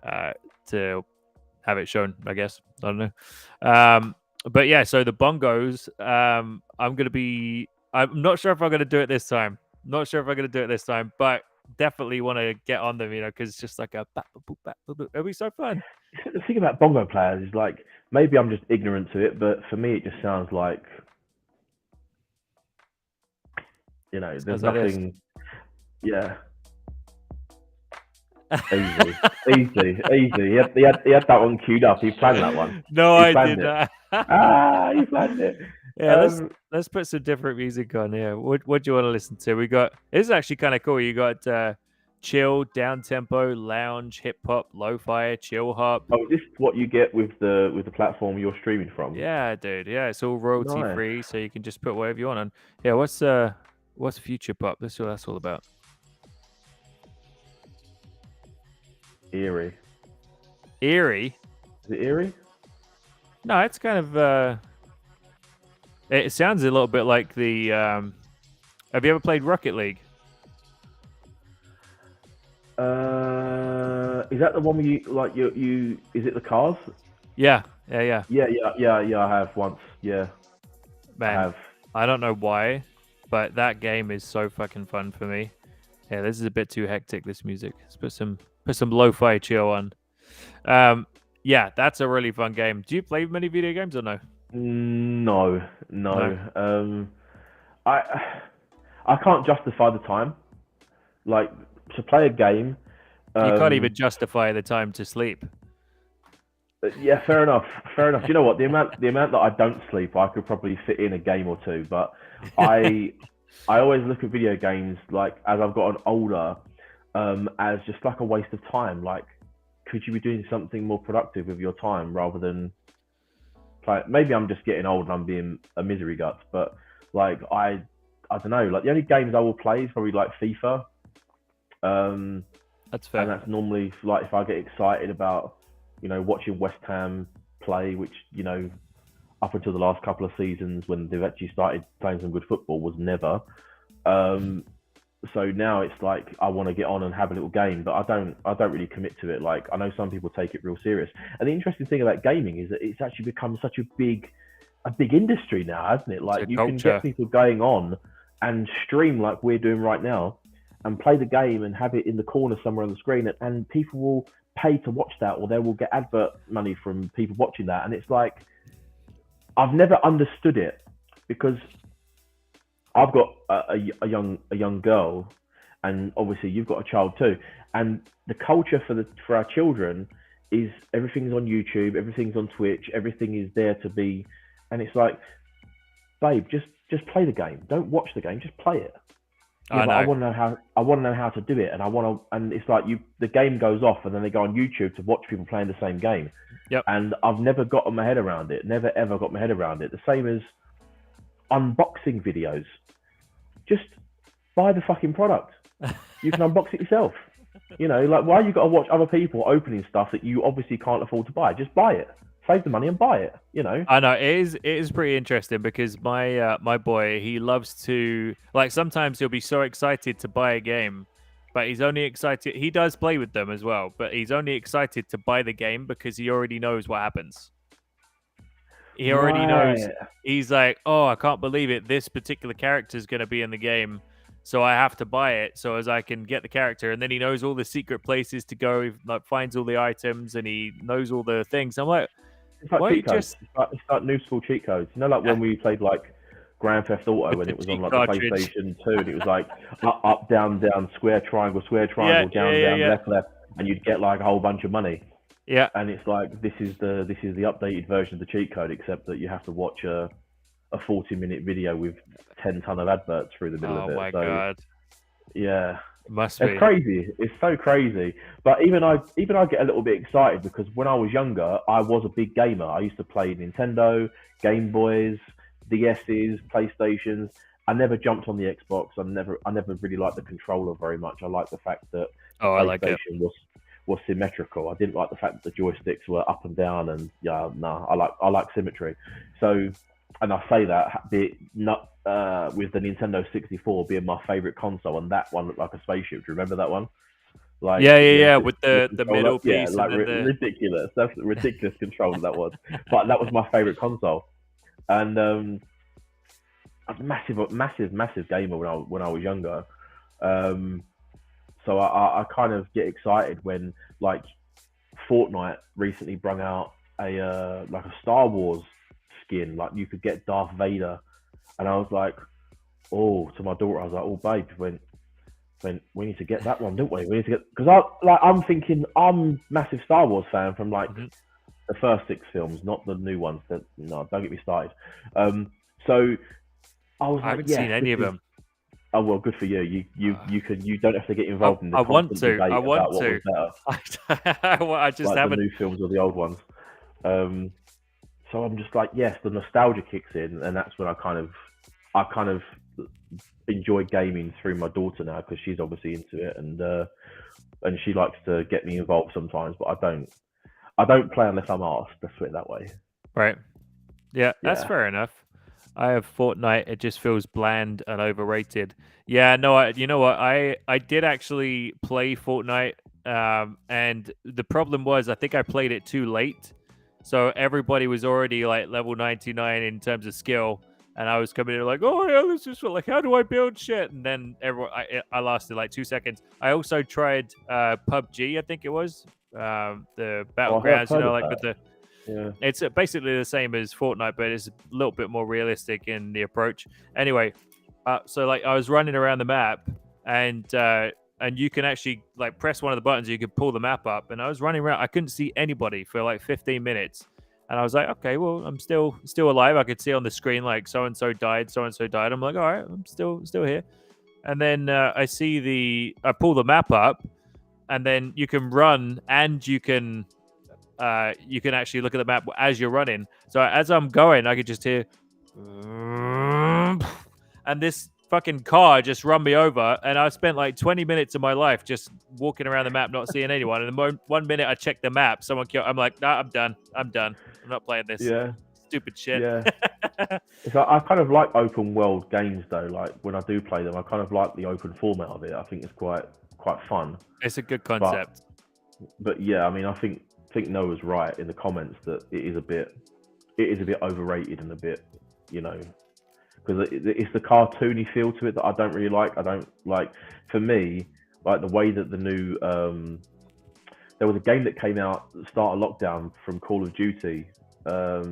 have it shown. I guess I don't know. But yeah, so the bongos. I'm not sure if I'm gonna do it this time. Not sure if I'm gonna do it this time, but definitely want to get on them, because it's just like a it'll be so fun. The thing about bongo players is like maybe I'm just ignorant to it, but for me it just sounds like, there's Sounds like this. nothing. Yeah, easy, easy, easy. He had that one queued up. He planned that one. No, He I planned did it. not. He planned it. Yeah, let's put some different music on here. What do you want to listen to? This is actually kind of cool. You got chill, down tempo, lounge, hip hop, lo-fi, chill hop. Oh, is this what you get with the platform you're streaming from? Yeah, dude. Yeah, it's all royalty Nice. free, so you can just put whatever you want on. Yeah, what's future pop? That's what that's all about. Eerie. Eerie? Is it eerie? No, it's kind of it sounds a little bit like the have you ever played Rocket League? Is that the one where you is it the cars? Yeah. Yeah. I have once. Yeah, Man, I have. I don't know why, but that game is so fucking fun for me. Yeah, this is a bit too hectic, this music. Let's put some lo-fi chill on. Yeah, that's a really fun game. Do you play many video games or no? No. I can't justify the time. Like to play a game. You can't even justify the time to sleep. Yeah, fair enough. You know what? The amount that I don't sleep, I could probably fit in a game or two. But I always look at video games like as I've gotten older, as just like a waste of time. Like, could you be doing something more productive with your time rather than play? Maybe I'm just getting old and I'm being a misery guts. But like I don't know. Like the only games I will play is probably like FIFA. That's fair. And that's normally like if I get excited about, watching West Ham play, which, up until the last couple of seasons when they've actually started playing some good football was never. So now it's like I want to get on and have a little game, but I don't really commit to it. Like I know some people take it real serious. And the interesting thing about gaming is that it's actually become such a big industry now, hasn't it? Like you can get people going on and stream like we're doing right now and play the game and have it in the corner somewhere on the screen, and people will pay to watch that, or they will get advert money from people watching that. And it's like, I've never understood it because I've got a young girl, and obviously you've got a child too. And the culture for our children is everything's on YouTube, everything's on Twitch, everything is there to be, and it's like, babe, just play the game. Don't watch the game, just play it. Yeah, but I want to know how to do it, and it's like the game goes off, and then they go on YouTube to watch people playing the same game. Yep. And I've never gotten my head around it. Never ever got my head around it. The same as unboxing videos. Just buy the fucking product. You can unbox it yourself. You know, like, why you got to watch other people opening stuff that you obviously can't afford to buy? Just buy it. Save the money and buy it. You know. I know it is pretty interesting because my boy, he loves to, like, sometimes he'll be so excited to buy a game, but he's only excited. He does play with them as well, but he's only excited to buy the game because he already knows what happens. He already knows. He's like, oh, I can't believe it. This particular character is going to be in the game, so I have to buy it so as I can get the character. And then he knows all the secret places to go. He like finds all the items and he knows all the things. I'm like, it's like cheat codes. It's like new school cheat codes. You know, like when we played like Grand Theft Auto and it was on like the PlayStation 2, and it was like up, down, square, triangle, down, left, and you'd get like a whole bunch of money. Yeah, and it's like this is the updated version of the cheat code, except that you have to watch a 40-minute video with 10 ton of adverts through the middle of it. Oh my god! Yeah, must be. It's crazy. It's so crazy. But even I get a little bit excited because when I was younger, I was a big gamer. I used to play Nintendo, Game Boys, DS's, PlayStations. I never jumped on the Xbox. I never really liked the controller very much. I liked the fact that PlayStation was symmetrical. I didn't like the fact that the joysticks were up and down, and I like symmetry. So, and I say that with the Nintendo 64 being my favorite console, and that one looked like a spaceship. Do you remember that one? Like, with the middle piece. Yeah, like ridiculous. That's a ridiculous controller that was. But that was my favorite console, and I was a massive gamer when I was younger. So I kind of get excited when like Fortnite recently brung out a Star Wars skin. Like you could get Darth Vader, and I was like, oh, to my daughter, I was like, oh babe, when we need to get that one, don't we? We need to get, because I'm thinking I'm a massive Star Wars fan from like the first 6 films, not the new ones. No, don't get me started. So I was like, I haven't seen any of them. Oh well, good for you. You don't have to get involved in the constant debate about what was better. I just like haven't. The new films or the old ones. So I'm just like, yes, the nostalgia kicks in, and that's when I kind of enjoy gaming through my daughter now because she's obviously into it, and she likes to get me involved sometimes, but I don't play unless I'm asked. Let's put it that way. Right. Yeah, that's fair enough. I have Fortnite. It just feels bland and overrated. Yeah, no, you know what? I did actually play Fortnite, and the problem was I think I played it too late. So everybody was already like level 99 in terms of skill, and I was coming in like, oh yeah, this is like, how do I build shit? And then I lasted like 2 seconds. I also tried PUBG, I think it was the battlegrounds, with the. Yeah. It's basically the same as Fortnite, but it's a little bit more realistic in the approach. Anyway, so like I was running around the map, and you can actually like press one of the buttons, you can pull the map up. And I was running around, I couldn't see anybody for like 15 minutes, and I was like, okay, well, I'm still alive. I could see on the screen like so and so died. I'm like, all right, I'm still here. And then I pull the map up, and then you can run and you can actually look at the map as you're running. So as I'm going, I could just hear, and this fucking car just run me over. And I spent like 20 minutes of my life just walking around the map, not seeing anyone. And the 1 minute I check the map, someone killed. I'm like, nah, I'm done. I'm not playing this. Yeah. Stupid shit. Yeah. So I kind of like open world games though. Like when I do play them, I kind of like the open format of it. I think it's quite fun. It's a good concept. But yeah, I mean, I think Noah's right in the comments that it is a bit overrated and a bit, because it's the cartoony feel to it that I don't really like. I don't like, for me, like the way that the new there was a game that came out at the start of lockdown from Call of Duty. I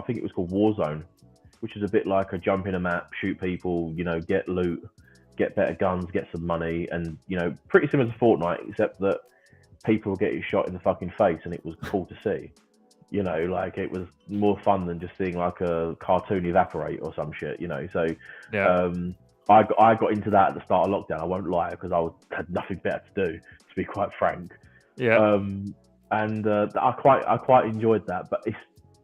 think it was called Warzone, which is a bit like a jump in a map, shoot people, get loot, get better guns, get some money, and pretty similar to Fortnite, except that people were getting shot in the fucking face, and it was cool to see. You know, like it was more fun than just seeing like a cartoon evaporate or some shit. You know, so Yeah. I got into that at the start of lockdown. I won't lie, because had nothing better to do, to be quite frank. Yeah. And I quite enjoyed that. But it's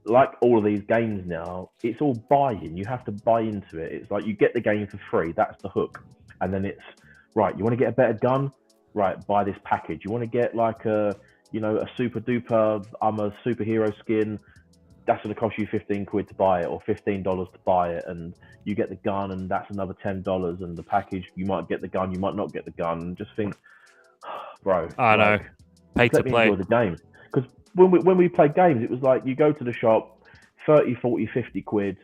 like all of these games now, it's all buy-in. You have to buy into it. It's like you get the game for free. That's the hook. And then it's right. You want to get a better gun? Right, buy this package. You want to get like a super duper, I'm a superhero skin. That's going to cost you 15 quid to buy it, or $15 to buy it, and you get the gun, and that's another $10. And the package, you might get the gun, you might not get the gun. And just think, bro, I know. Pay to let me play. enjoy the game. Because when we played games, it was like you go to the shop, 30, 40, 50 quid.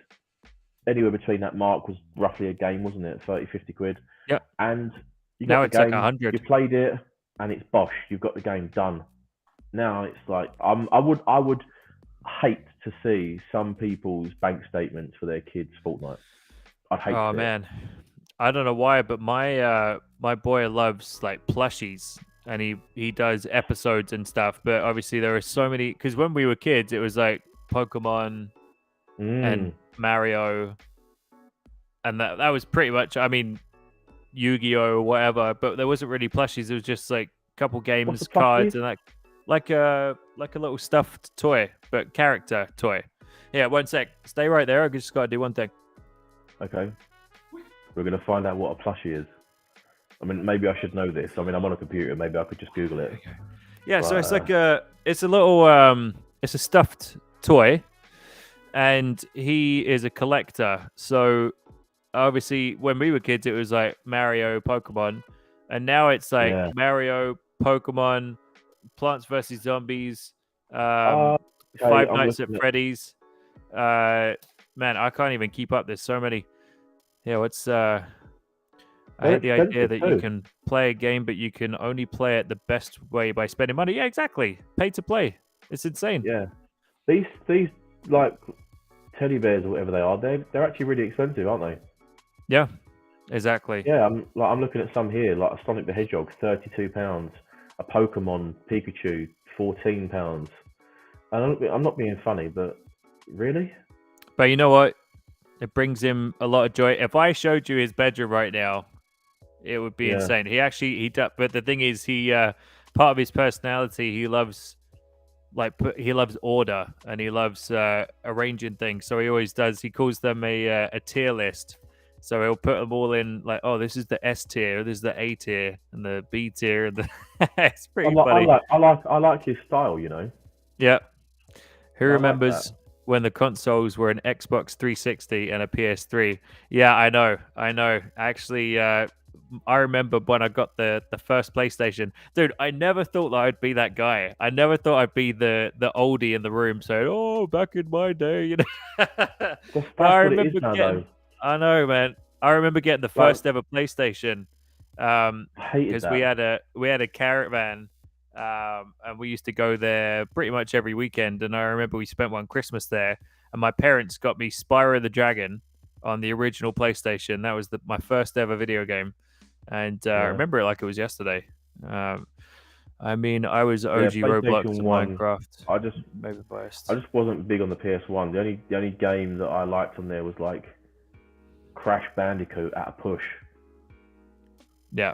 Anywhere between that mark was roughly a game, wasn't it? 30, 50 quid. Yeah. And you Now got it's the game, like 100. you played it, and it's bosh. You've got the game done. Now it's like I would hate to see some people's bank statements for their kids' Fortnite. I'd hate. Oh to man, I don't know why, but my my boy loves like plushies, and he does episodes and stuff. But obviously there are so many, because when we were kids, it was like Pokemon and Mario, and that was pretty much. I mean, Yu-Gi-Oh or whatever, but there wasn't really plushies. It was just like a couple games, cards, and like a little stuffed toy, but character toy. Yeah, 1 sec. Stay right there. I just got to do one thing. Okay. We're going to find out what a plushie is. I mean, maybe I should know this. I mean, I'm on a computer. Maybe I could just Google it. Okay. Yeah, but, so it's like it's a little, it's a stuffed toy, and he is a collector. So obviously, when we were kids, it was like Mario, Pokemon, and now it's like Mario, Pokemon, Plants vs Zombies, Five Nights at Freddy's. Man, I can't even keep up. There's so many. Yeah, what's I had the idea that you can play a game, but you can only play it the best way by spending money. Yeah, exactly. Pay to play. It's insane. Yeah, these like teddy bears or whatever they are, they're actually really expensive, aren't they? Yeah, exactly. Yeah, I'm looking at some here, like a Sonic the Hedgehog, £32, a Pokemon Pikachu, £14. And I'm not being funny, but really? But you know what? It brings him a lot of joy. If I showed you his bedroom right now, it would be insane. He does. But the thing is, part of his personality, he loves order, and he loves arranging things. So he always does. He calls them a tier list. So he'll put them all in like, oh, this is the S tier, this is the A tier, and the B tier, and the it's pretty funny. I like his style, you know. Yeah. Who remembers when the consoles were an Xbox 360 and a PS3? Yeah, I know. Actually, I remember when I got the first PlayStation. Dude, I never thought that I'd be that guy. I never thought I'd be the oldie in the room saying, oh, back in my day, you know. That's I remember though. I know, man. I remember getting the first ever PlayStation because we had a caravan, and we used to go there pretty much every weekend. And I remember we spent one Christmas there, and my parents got me Spyro the Dragon on the original PlayStation. That was my first ever video game, and I remember it like it was yesterday. I mean, I was OG Roblox and Minecraft. I just maybe biased. I just wasn't big on the PS1. The only game that I liked on there was like Crash Bandicoot at a push. Yeah.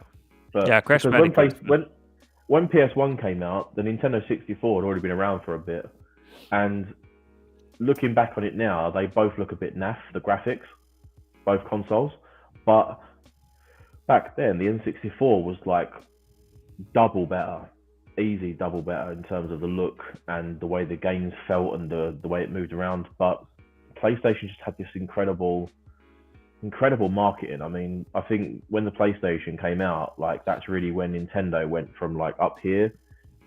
But yeah, Crash Bandicoot. When PS1 came out, the Nintendo 64 had already been around for a bit. And looking back on it now, they both look a bit naff, the graphics, both consoles. But back then, the N64 was like double better, easy double better in terms of the look and the way the games felt and the way it moved around. But PlayStation just had this incredible marketing. I mean, I think when the PlayStation came out, like that's really when Nintendo went from like up here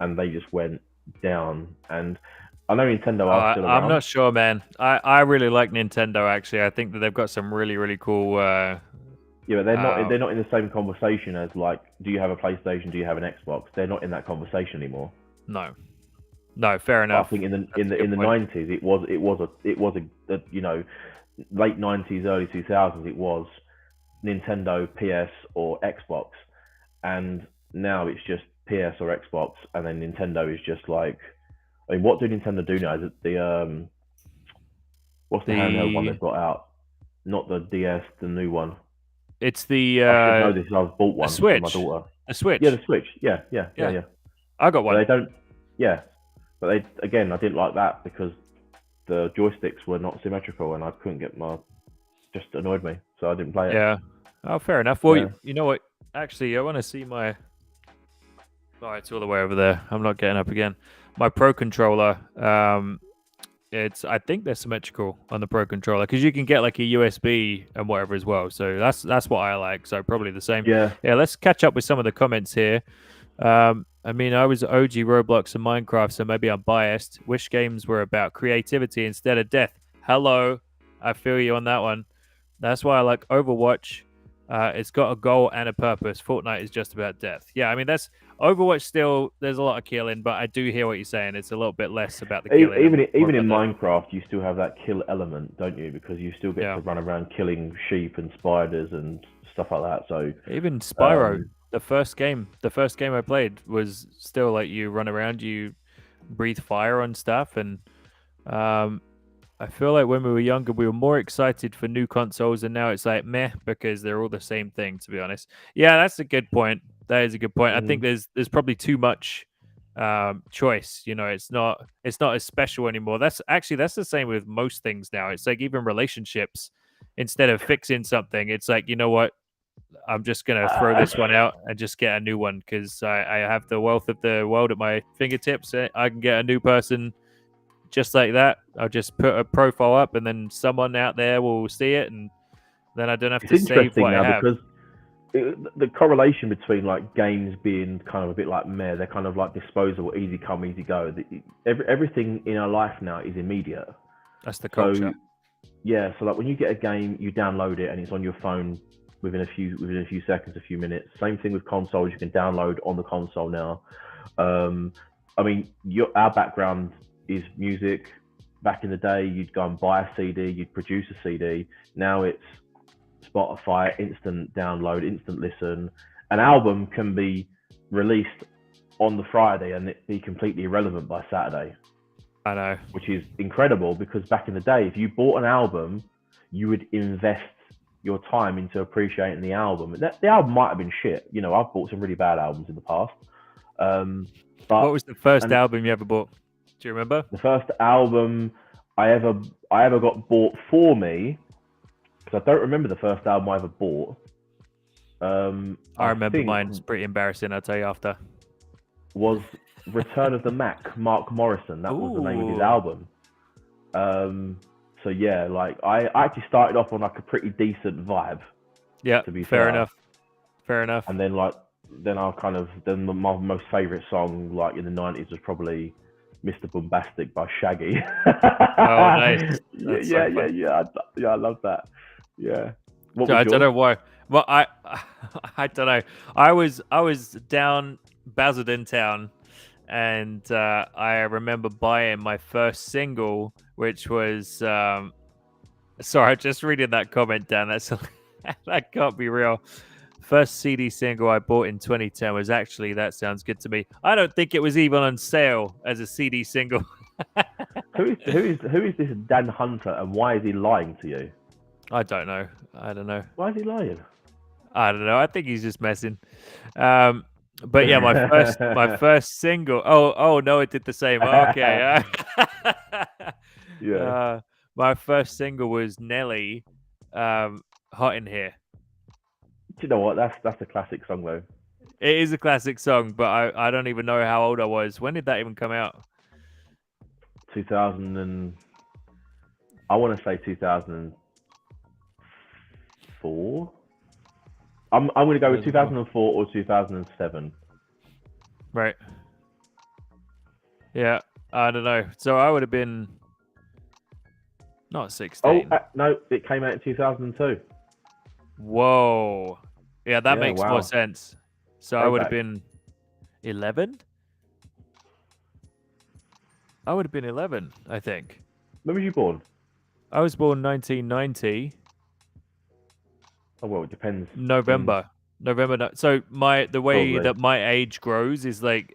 and they just went down. And I know Nintendo are still around. I'm not sure, man. I really like Nintendo, actually. I think that they've got some really, really cool... yeah, but they're not in the same conversation as like, do you have a PlayStation? Do you have an Xbox? They're not in that conversation anymore. No, fair enough. I think in the 90s, it was a you know, late 90s, early 2000s, it was Nintendo, PS, or Xbox. And now it's just PS or Xbox, and then Nintendo is just like, I mean, what do Nintendo do now? Is it the what's the handheld one The they've got out? Not the DS, the new one. it's the I should know this. I've bought a one for my Switch. daughter. A Yeah, Switch. the Switch. Yeah, yeah, yeah, Yeah, yeah. I got But one. they don't. Yeah, but they again, I didn't like that because the joysticks were not symmetrical, and I couldn't get my. Just annoyed me, so I didn't play it. Yeah. Oh, fair enough. Well, Yeah. you know what? Actually, I want to see my. Oh, it's all the way over there. I'm not getting up again. My Pro controller. I think they're symmetrical on the Pro controller because you can get like a USB and whatever as well. So that's what I like. So probably the same. Yeah. Yeah. Let's catch up with some of the comments here. I mean, I was OG Roblox and Minecraft, so maybe I'm biased. Wish games were about creativity instead of death. Hello, I feel you on that one. That's why I like Overwatch. It's got a goal and a purpose. Fortnite is just about death. Yeah, I mean that's Overwatch. Still, there's a lot of killing, but I do hear what you're saying. It's a little bit less about the killing. Even in Minecraft, you still have that kill element, don't you? Because you still get to run around killing sheep and spiders and stuff like that. So even Spyro, the first game I played was still like you run around, you breathe fire on stuff, and I feel like when we were younger, we were more excited for new consoles, and now it's like meh because they're all the same thing. To be honest, yeah, that's a good point. That is a good point. I think there's probably too much choice. You know, it's not as special anymore. That's the same with most things now. It's like even relationships. Instead of fixing something, it's like, you know what? I'm just gonna throw this one out and just get a new one because I have the wealth of the world at my fingertips. I can get a new person just like that. I'll just put a profile up, and then someone out there will see it, and then I don't have to save what I have. Because the correlation between like games being kind of a bit like meh, they're kind of like disposable, easy come, easy go. Everything in our life now is immediate. That's the culture. Yeah, so like when you get a game, you download it and it's on your phone within a few seconds, a few minutes. Same thing with consoles; you can download on the console now. I mean, our background is music. Back in the day, you'd go and buy a CD, you'd produce a CD. Now it's Spotify, instant download, instant listen. An album can be released on the Friday and it be completely irrelevant by Saturday. I know. Which is incredible because back in the day, if you bought an album, you would invest your time into appreciating the album. The album might have been shit. You know, I've bought some really bad albums in the past. But what was the first album you ever bought? Do you remember? The first album I ever got bought for me, because I don't remember the first album I ever bought. I remember mine. It's pretty embarrassing. I'll tell you after. Was Return of the Mac, Mark Morrison. That was the name of his album. So yeah, like I actually started off on like a pretty decent vibe. Yeah, to be fair enough. Fair enough. And then my most favorite song like in the 90s was probably Mr. Bombastic by Shaggy. Oh, nice. Yeah, I love that. Yeah. I don't know why. Well, I don't know. I was down Basildon Town, and I remember buying my first single, which was sorry, just reading that comment down. That can't be real. First CD single I bought in 2010 was actually That Sounds Good to Me. I don't think it was even on sale as a CD single. Who is this Dan Hunter, and why is he lying to you? I don't know. Why is he lying? I don't know. I think he's just messing. But yeah, my first single. Oh no, it did the same. Okay. Yeah. My first single was Nelly, Hot in Here. Do you know what? That's a classic song though. It is a classic song, but I don't even know how old I was. When did that even come out? 2000 and I want to say 2004. I'm going to go with 2004 or 2007. Right. Yeah, I don't know. So I would have been not 16. Oh no, it came out in 2002. Whoa. Yeah, that makes more sense. So I would have been 11? I would have been 11, I think. When was you born? I was born 1990. Oh, well, it depends. November. November. So the way Probably. that my age grows is like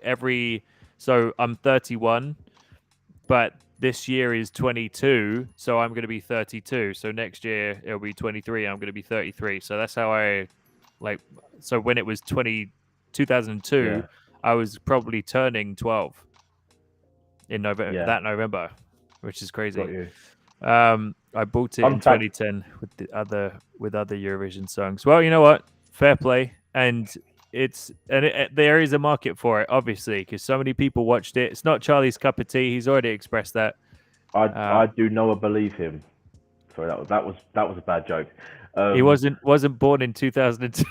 so I'm 31, but this year is 22, so I'm going to be 32. So next year it'll be 23, I'm going to be 33. So that's how I like. So when it was 2002, Yeah. I was probably turning 12 in Yeah. November, which is Got crazy. you. I bought it Fun in fact. 2010 with other Eurovision songs. Well, you know what? Fair play, and there is a market for it, obviously, because so many people watched it. It's not Charlie's cup of tea. He's already expressed that. I do know I believe him. Sorry, that was a bad joke. He Um, wasn't born in 2002.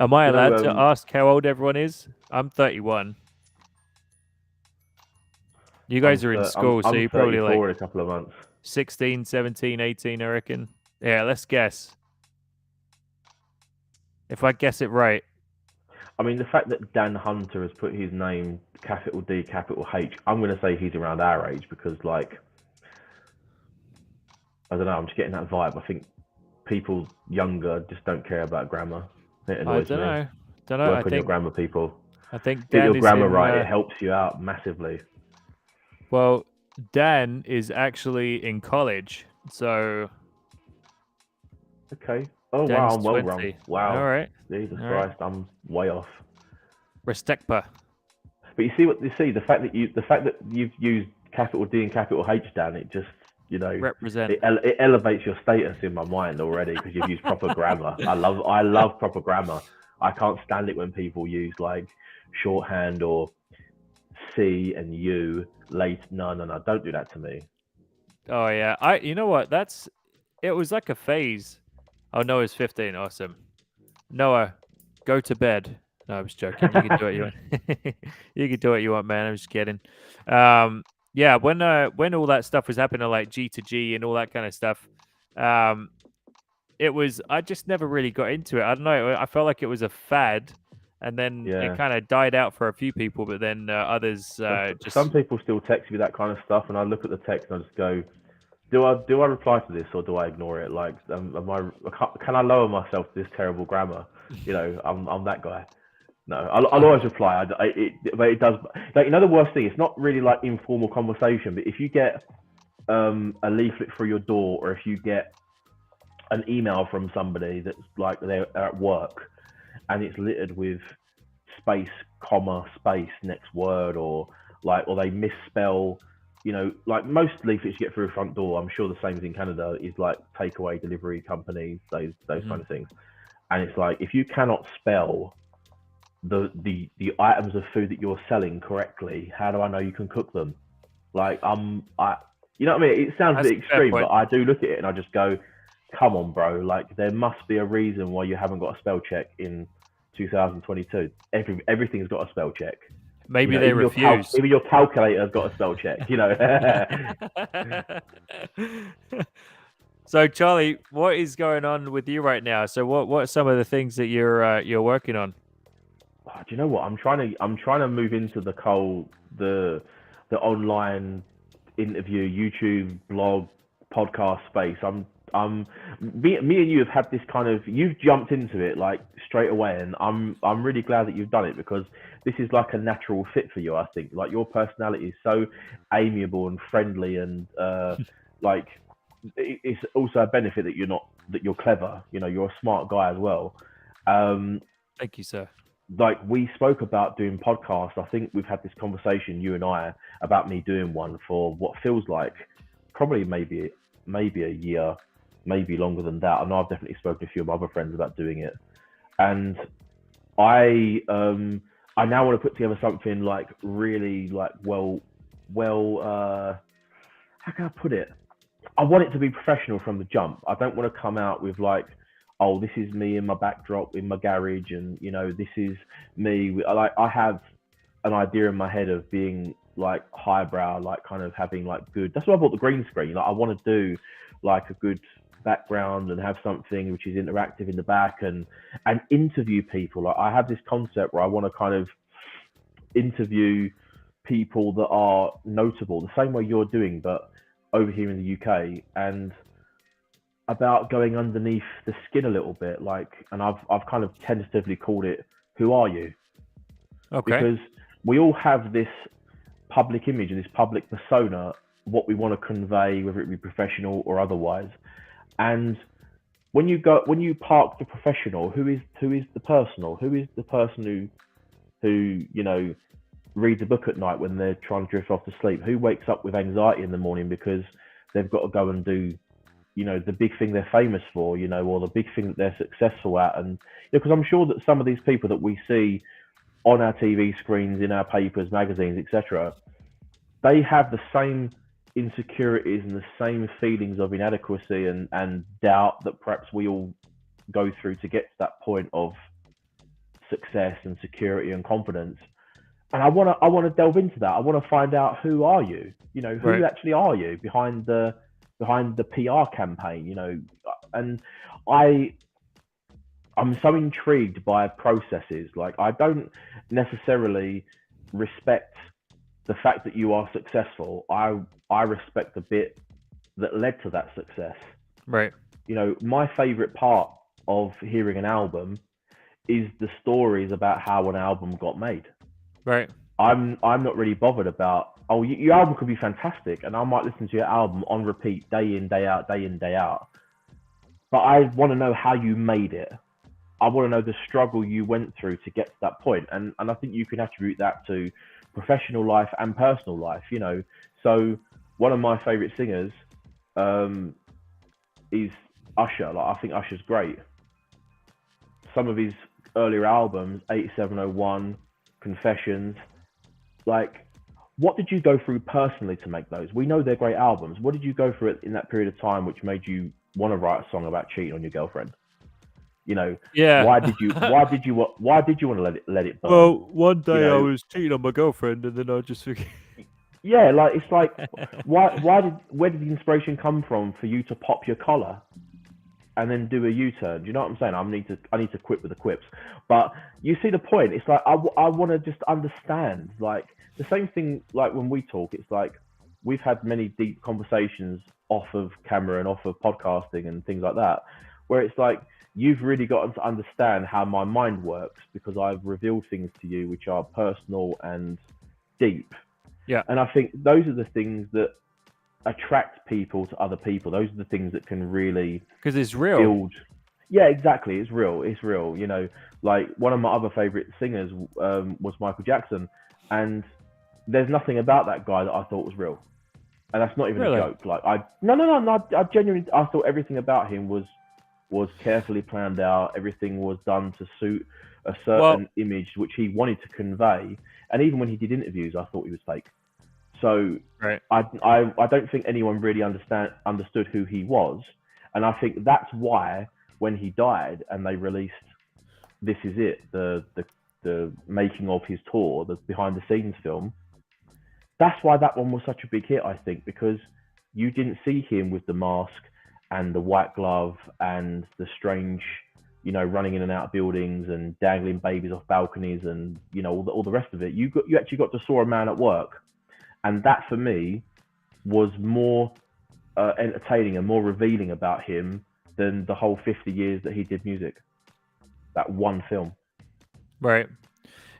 Am I you know, allowed to ask how old everyone is? I'm 31. You guys are in school, so I'm you're probably like 34 in a couple of months. 16, 17, 18, I reckon. Yeah, let's guess. If I guess it right, I mean, the fact that Dan Hunter has put his name capital D, capital H, I'm going to say he's around our age because, like, I don't know, I'm just getting that vibe. I think people younger just don't care about grammar. It I annoys don't me. know. Don't know. Work on your grammar, people. I think Get your Dan is grammar in. right. It helps you out massively. Well, Dan is actually in college, so Okay. Oh wow, Dan's I'm well wrong. 20. All Wow, right, Jesus all right. Christ, I'm way off. Restekpa. But you see the fact that you've used capital D and capital H, Dan, it just Represent. it elevates your status in my mind already because you've used proper grammar. I love proper grammar. I can't stand it when people use like shorthand or C and U late. No, don't do that to me. Oh yeah. You know what? It was like a phase. Oh, Noah's 15. Awesome. Noah, go to bed. No, I was joking. You can do what you want. You can do what you want, man. I'm just kidding. Yeah, when all that stuff was happening, like G to G and all that kind of stuff, it was I just never really got into it. I don't know. I felt like it was a fad, and then it Yeah. kind of died out for a few people, but then others Some just. people still text me that kind of stuff, and I look at the text and I just go, do I reply to this or do I ignore it? Like, can I lower myself to this terrible grammar? I'm that guy. No, I'll always reply. But it does. Like, the worst thing. It's not really like informal conversation, but if you get a leaflet through your door, or if you get an email from somebody that's like they're at work, and it's littered with space, comma, space, next word, or they misspell. Like most leaflets you get through a front door, I'm sure the same as in Canada is like takeaway delivery companies, those kind of things. And it's like, if you cannot spell the items of food that you're selling correctly, how do I know you can cook them? Like, you know what I mean? It sounds a That's bit a fair extreme, point. but I do look at it and I just go, come on, bro. Like, there must be a reason why you haven't got a spell check in 2022. Everything's got a spell check. Maybe they refuse. Even your calculator's got a spell check. So, Charlie, what is going on with you right now? So, what are some of the things that you're working on? Do you know what? I'm trying to move into the online interview, YouTube, blog, podcast space. Me and you have had this kind of, you've jumped into it like straight away, and I'm really glad that you've done it because this is like a natural fit for you. I think like your personality is so amiable and friendly, and like it's also a benefit that you're clever. You're a smart guy as well. Thank you, sir. Like, we spoke about doing podcasts. I think we've had this conversation, you and I, about me doing one for what feels like probably maybe a year, maybe longer than that. I know I've definitely spoken to a few of my other friends about doing it, and I now want to put together something like really like well how can I put it? I want it to be professional from the jump. I don't want to come out with like, oh, this is me in my backdrop in my garage, and this is me. Like, I have an idea in my head of being like highbrow, like kind of having like good. That's why I bought the green screen. Like, I want to do like a good background and have something which is interactive in the back, and interview people. Like, I have this concept where I want to kind of interview people that are notable, the same way you're doing, but over here in the UK. And about going underneath the skin a little bit, like, and I've kind of tentatively called it "Who Are You?" Okay. Because we all have this public image and this public persona, what we want to convey, whether it be professional or otherwise. And when you park the professional, who is the personal? Who is the person who reads a book at night when they're trying to drift off to sleep? Who wakes up with anxiety in the morning because they've got to go and do the big thing they're famous for, or the big thing that they're successful at? And because I'm sure that some of these people that we see on our TV screens, in our papers, magazines, etc., they have the same insecurities and the same feelings of inadequacy and doubt that perhaps we all go through to get to that point of success and security and confidence. And I want to delve into that. I want to find out, who are you? Who Right. actually are you behind the PR campaign? And I I'm so intrigued by processes. Like, I don't necessarily respect the fact that you are successful. I respect the bit that led to that success. Right. My favorite part of hearing an album is the stories about how an album got made. Right. I'm not really bothered about, your album could be fantastic, and I might listen to your album on repeat day in, day out, day in, day out. But I want to know how you made it. I want to know the struggle you went through to get to that point. And I think you can attribute that to professional life and personal life, So one of my favorite singers is Usher. Like, I think Usher's great. Some of his earlier albums, 8701, Confessions, like, what did you go through personally to make those? We know they're great albums. What did you go through in that period of time which made you want to write a song about cheating on your girlfriend? Yeah. Why did you want to let it burn? Well, one day I was cheating on my girlfriend, and then I just figured. Yeah, like, it's like, where did the inspiration come from for you to pop your collar and then do a U-turn? Do you know what I'm saying? I need to quit with the quips, but you see the point. It's like, I want to just understand, like, the same thing. Like, when we talk, it's like we've had many deep conversations off of camera and off of podcasting and things like that, where it's like, you've really gotten to understand how my mind works because I've revealed things to you which are personal and deep. Yeah. And I think those are the things that attract people to other people. Those are the things that can really, because it's real. build. Yeah, exactly. It's real. Like, one of my other favorite singers was Michael Jackson, and there's nothing about that guy that I thought was real, and that's not even Really? a joke. Like, I genuinely, I thought everything about him was carefully planned out. Everything was done to suit a certain image which he wanted to convey. And even when he did interviews, I thought he was fake. So Right. I don't think anyone really understood who he was. And I think that's why when he died and they released This Is It, the making of his tour, the behind the scenes film, that's why that one was such a big hit, I think, because you didn't see him with the mask and the white glove and the strange, running in and out of buildings and dangling babies off balconies and, all the rest of it. You actually got to saw a man at work. And that, for me, was more entertaining and more revealing about him than the whole 50 years that he did music. That one film. Right.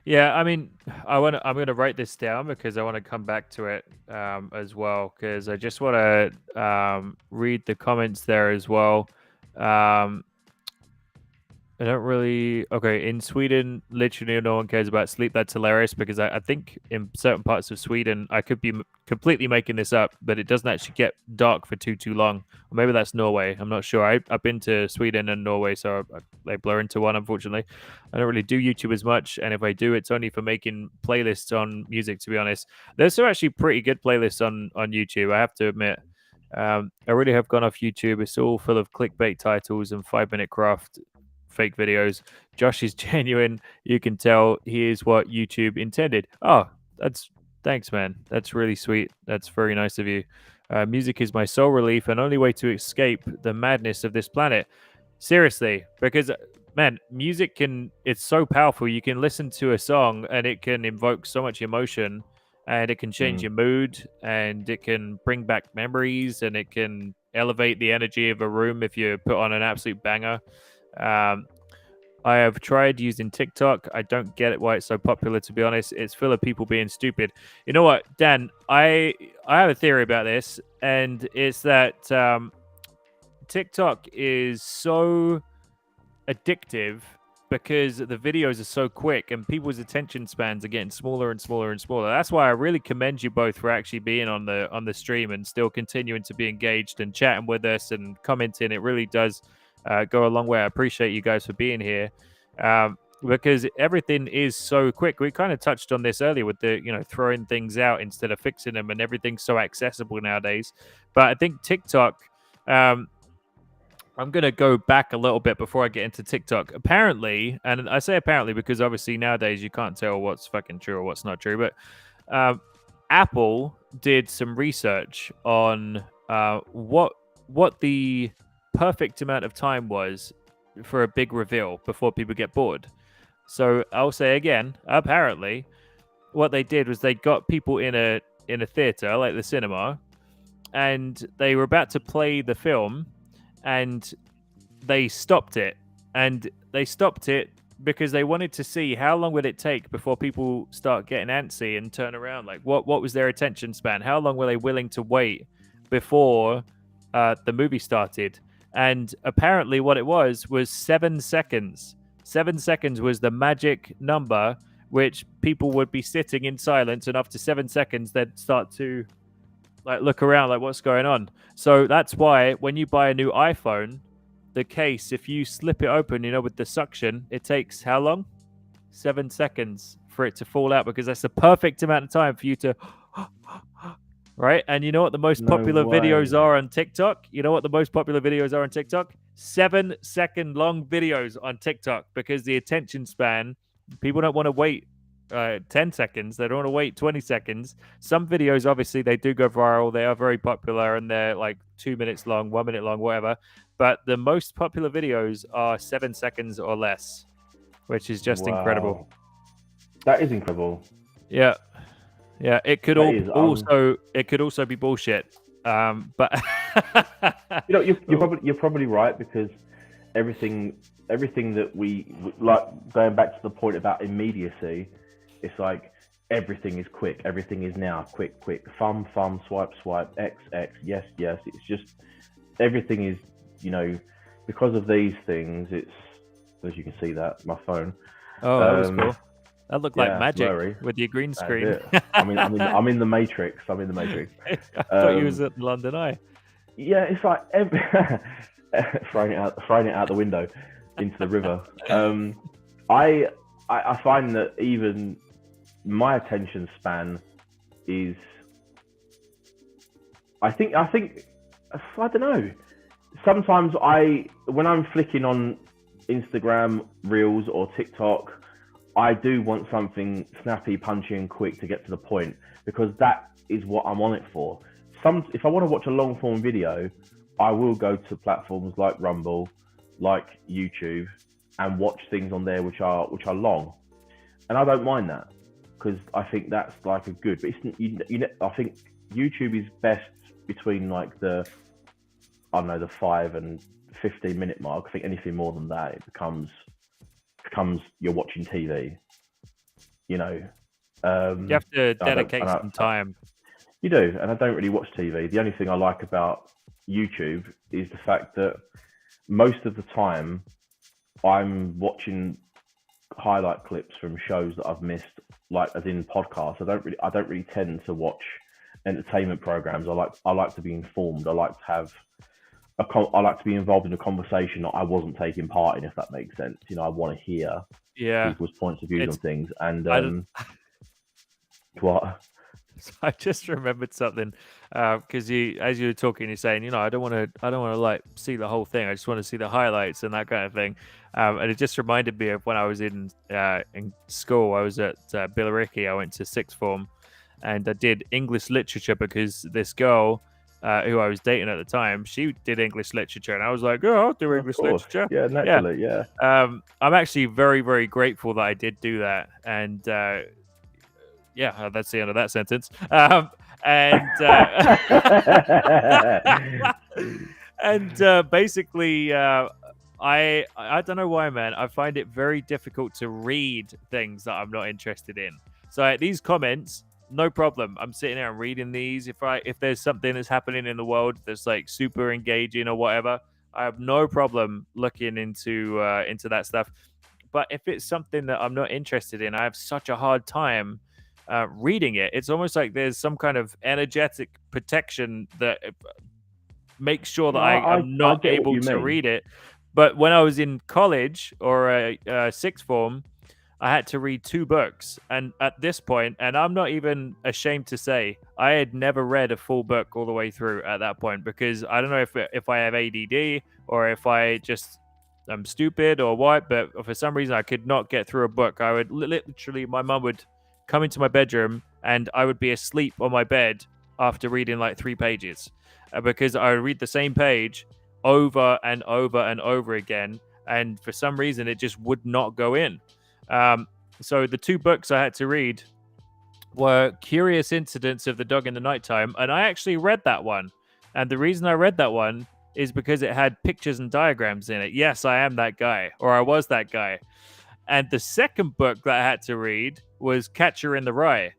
Yeah, I mean, I'm going to write this down because I want to come back to it as well, because I just want to read the comments there as well. I don't really. Okay, in Sweden, literally no one cares about sleep. That's hilarious because I think in certain parts of Sweden, I could be completely making this up, but it doesn't actually get dark for too long. Or maybe that's Norway. I'm not sure. I've been to Sweden and Norway, so they blur into one, unfortunately. I don't really do YouTube as much, and if I do, it's only for making playlists on music, to be honest. There's some actually pretty good playlists on YouTube, I have to admit. I really have gone off YouTube. It's all full of clickbait titles and 5-minute craft fake videos. Josh is genuine. You can tell he is what YouTube intended. Oh, thanks, man. That's really sweet. That's very nice of you. Music is my sole relief and only way to escape the madness of this planet. Seriously, because man, music it's so powerful. You can listen to a song and it can invoke so much emotion, and it can change your mood, and it can bring back memories, and it can elevate the energy of a room if you put on an absolute banger. I have tried using TikTok. I don't get it why it's so popular, to be honest. It's full of people being stupid. You know what, Dan? I have a theory about this, and it's that TikTok is so addictive because the videos are so quick and people's attention spans are getting smaller and smaller and smaller. That's why I really commend you both for actually being on the stream and still continuing to be engaged and chatting with us and commenting. It really does go a long way. I appreciate you guys for being here, because everything is so quick. We kind of touched on this earlier with the throwing things out instead of fixing them, and everything's so accessible nowadays. But I think TikTok, I'm going to go back a little bit before I get into TikTok. Apparently, and I say apparently because obviously nowadays you can't tell what's fucking true or what's not true, but Apple did some research on what the perfect amount of time was for a big reveal before people get bored. So I'll say again, apparently, what they did was they got people in a theater, like the cinema, and they were about to play the film, and they stopped it. And they stopped it because they wanted to see how long would it take before people start getting antsy and turn around. Like, what was their attention span? How long were they willing to wait before the movie started? And apparently what it was 7 seconds. 7 seconds was the magic number, which people would be sitting in silence, and after 7 seconds, they'd start to look around, like, what's going on? So that's why when you buy a new iPhone, the case, if you slip it open, with the suction, it takes how long? 7 seconds for it to fall out, because that's the perfect amount of time for you to right? And you know what the most popular videos are on TikTok? 7-second long videos on TikTok, because the attention span, people don't want to wait 10 seconds. They don't want to wait 20 seconds. Some videos, obviously, they do go viral. They are very popular, and they're like 2 minutes long, 1 minute long, whatever. But the most popular videos are 7 seconds or less, which is just incredible. That is incredible. Yeah. Yeah, it could also be bullshit. But you're probably right, because everything that we like, going back to the point about immediacy, it's like everything is quick, everything is now quick, thumb, swipe, X, yes. It's just everything is, because of these things. It's, as you can see, that my phone. Oh, that was cool. That looked like magic blurry. With your green screen. I'm in the Matrix. I thought you was at London Eye. Yeah, it's like throwing it out the window into the river. I find that even my attention span is. I don't know. Sometimes when I'm flicking on Instagram Reels or TikTok, I do want something snappy, punchy, and quick to get to the point, because that is what I'm on it for. If I want to watch a long form video, I will go to platforms like Rumble, like YouTube, and watch things on there which are long, and I don't mind that, because I think that's like a good. But I think YouTube is best between like the 5 and 15 minute mark. I think anything more than that, it becomes you're watching TV. You have to dedicate some time. You do, and I don't really watch TV. The only thing I like about YouTube is the fact that most of the time I'm watching highlight clips from shows that I've missed, like as in podcasts. I don't really tend to watch entertainment programs. I like to be informed. I like to be involved in a conversation that I wasn't taking part in, if that makes sense. I want to hear people's points of view on things. And what? I just remembered something, because as you were talking, you're saying, I don't want to like see the whole thing. I just want to see the highlights and that kind of thing. And it just reminded me of when I was in school. I was at Billericay. I went to sixth form, and I did English literature, because this girl who I was dating at the time, she did English literature, and I was like, oh, I'll do English literature. Yeah, naturally, yeah. I'm actually very, very grateful that I did do that, and that's the end of that sentence. And and basically, I don't know why, man. I find it very difficult to read things that I'm not interested in. So these comments, no problem. I'm sitting there and reading these. If there's something that's happening in the world that's like super engaging or whatever, I have no problem looking into that stuff. But if it's something that I'm not interested in, I have such a hard time reading it. It's almost like there's some kind of energetic protection that makes sure that No, I'm I not get what able you to mean. read it. But when I was in college or sixth form, I had to read 2 books. And at this point, and I'm not even ashamed to say, I had never read a full book all the way through at that point, because I don't know if I have ADD or if I'm stupid or what, but for some reason I could not get through a book. I would literally, my mum would come into my bedroom and I would be asleep on my bed after reading like 3 pages, because I would read the same page over and over and over again. And for some reason, it just would not go in. So the 2 books I had to read were Curious Incidents of the Dog in the Nighttime. And I actually read that one. And the reason I read that one is because it had pictures and diagrams in it. Yes, I am that guy, or I was that guy. And the second book that I had to read was Catcher in the Rye.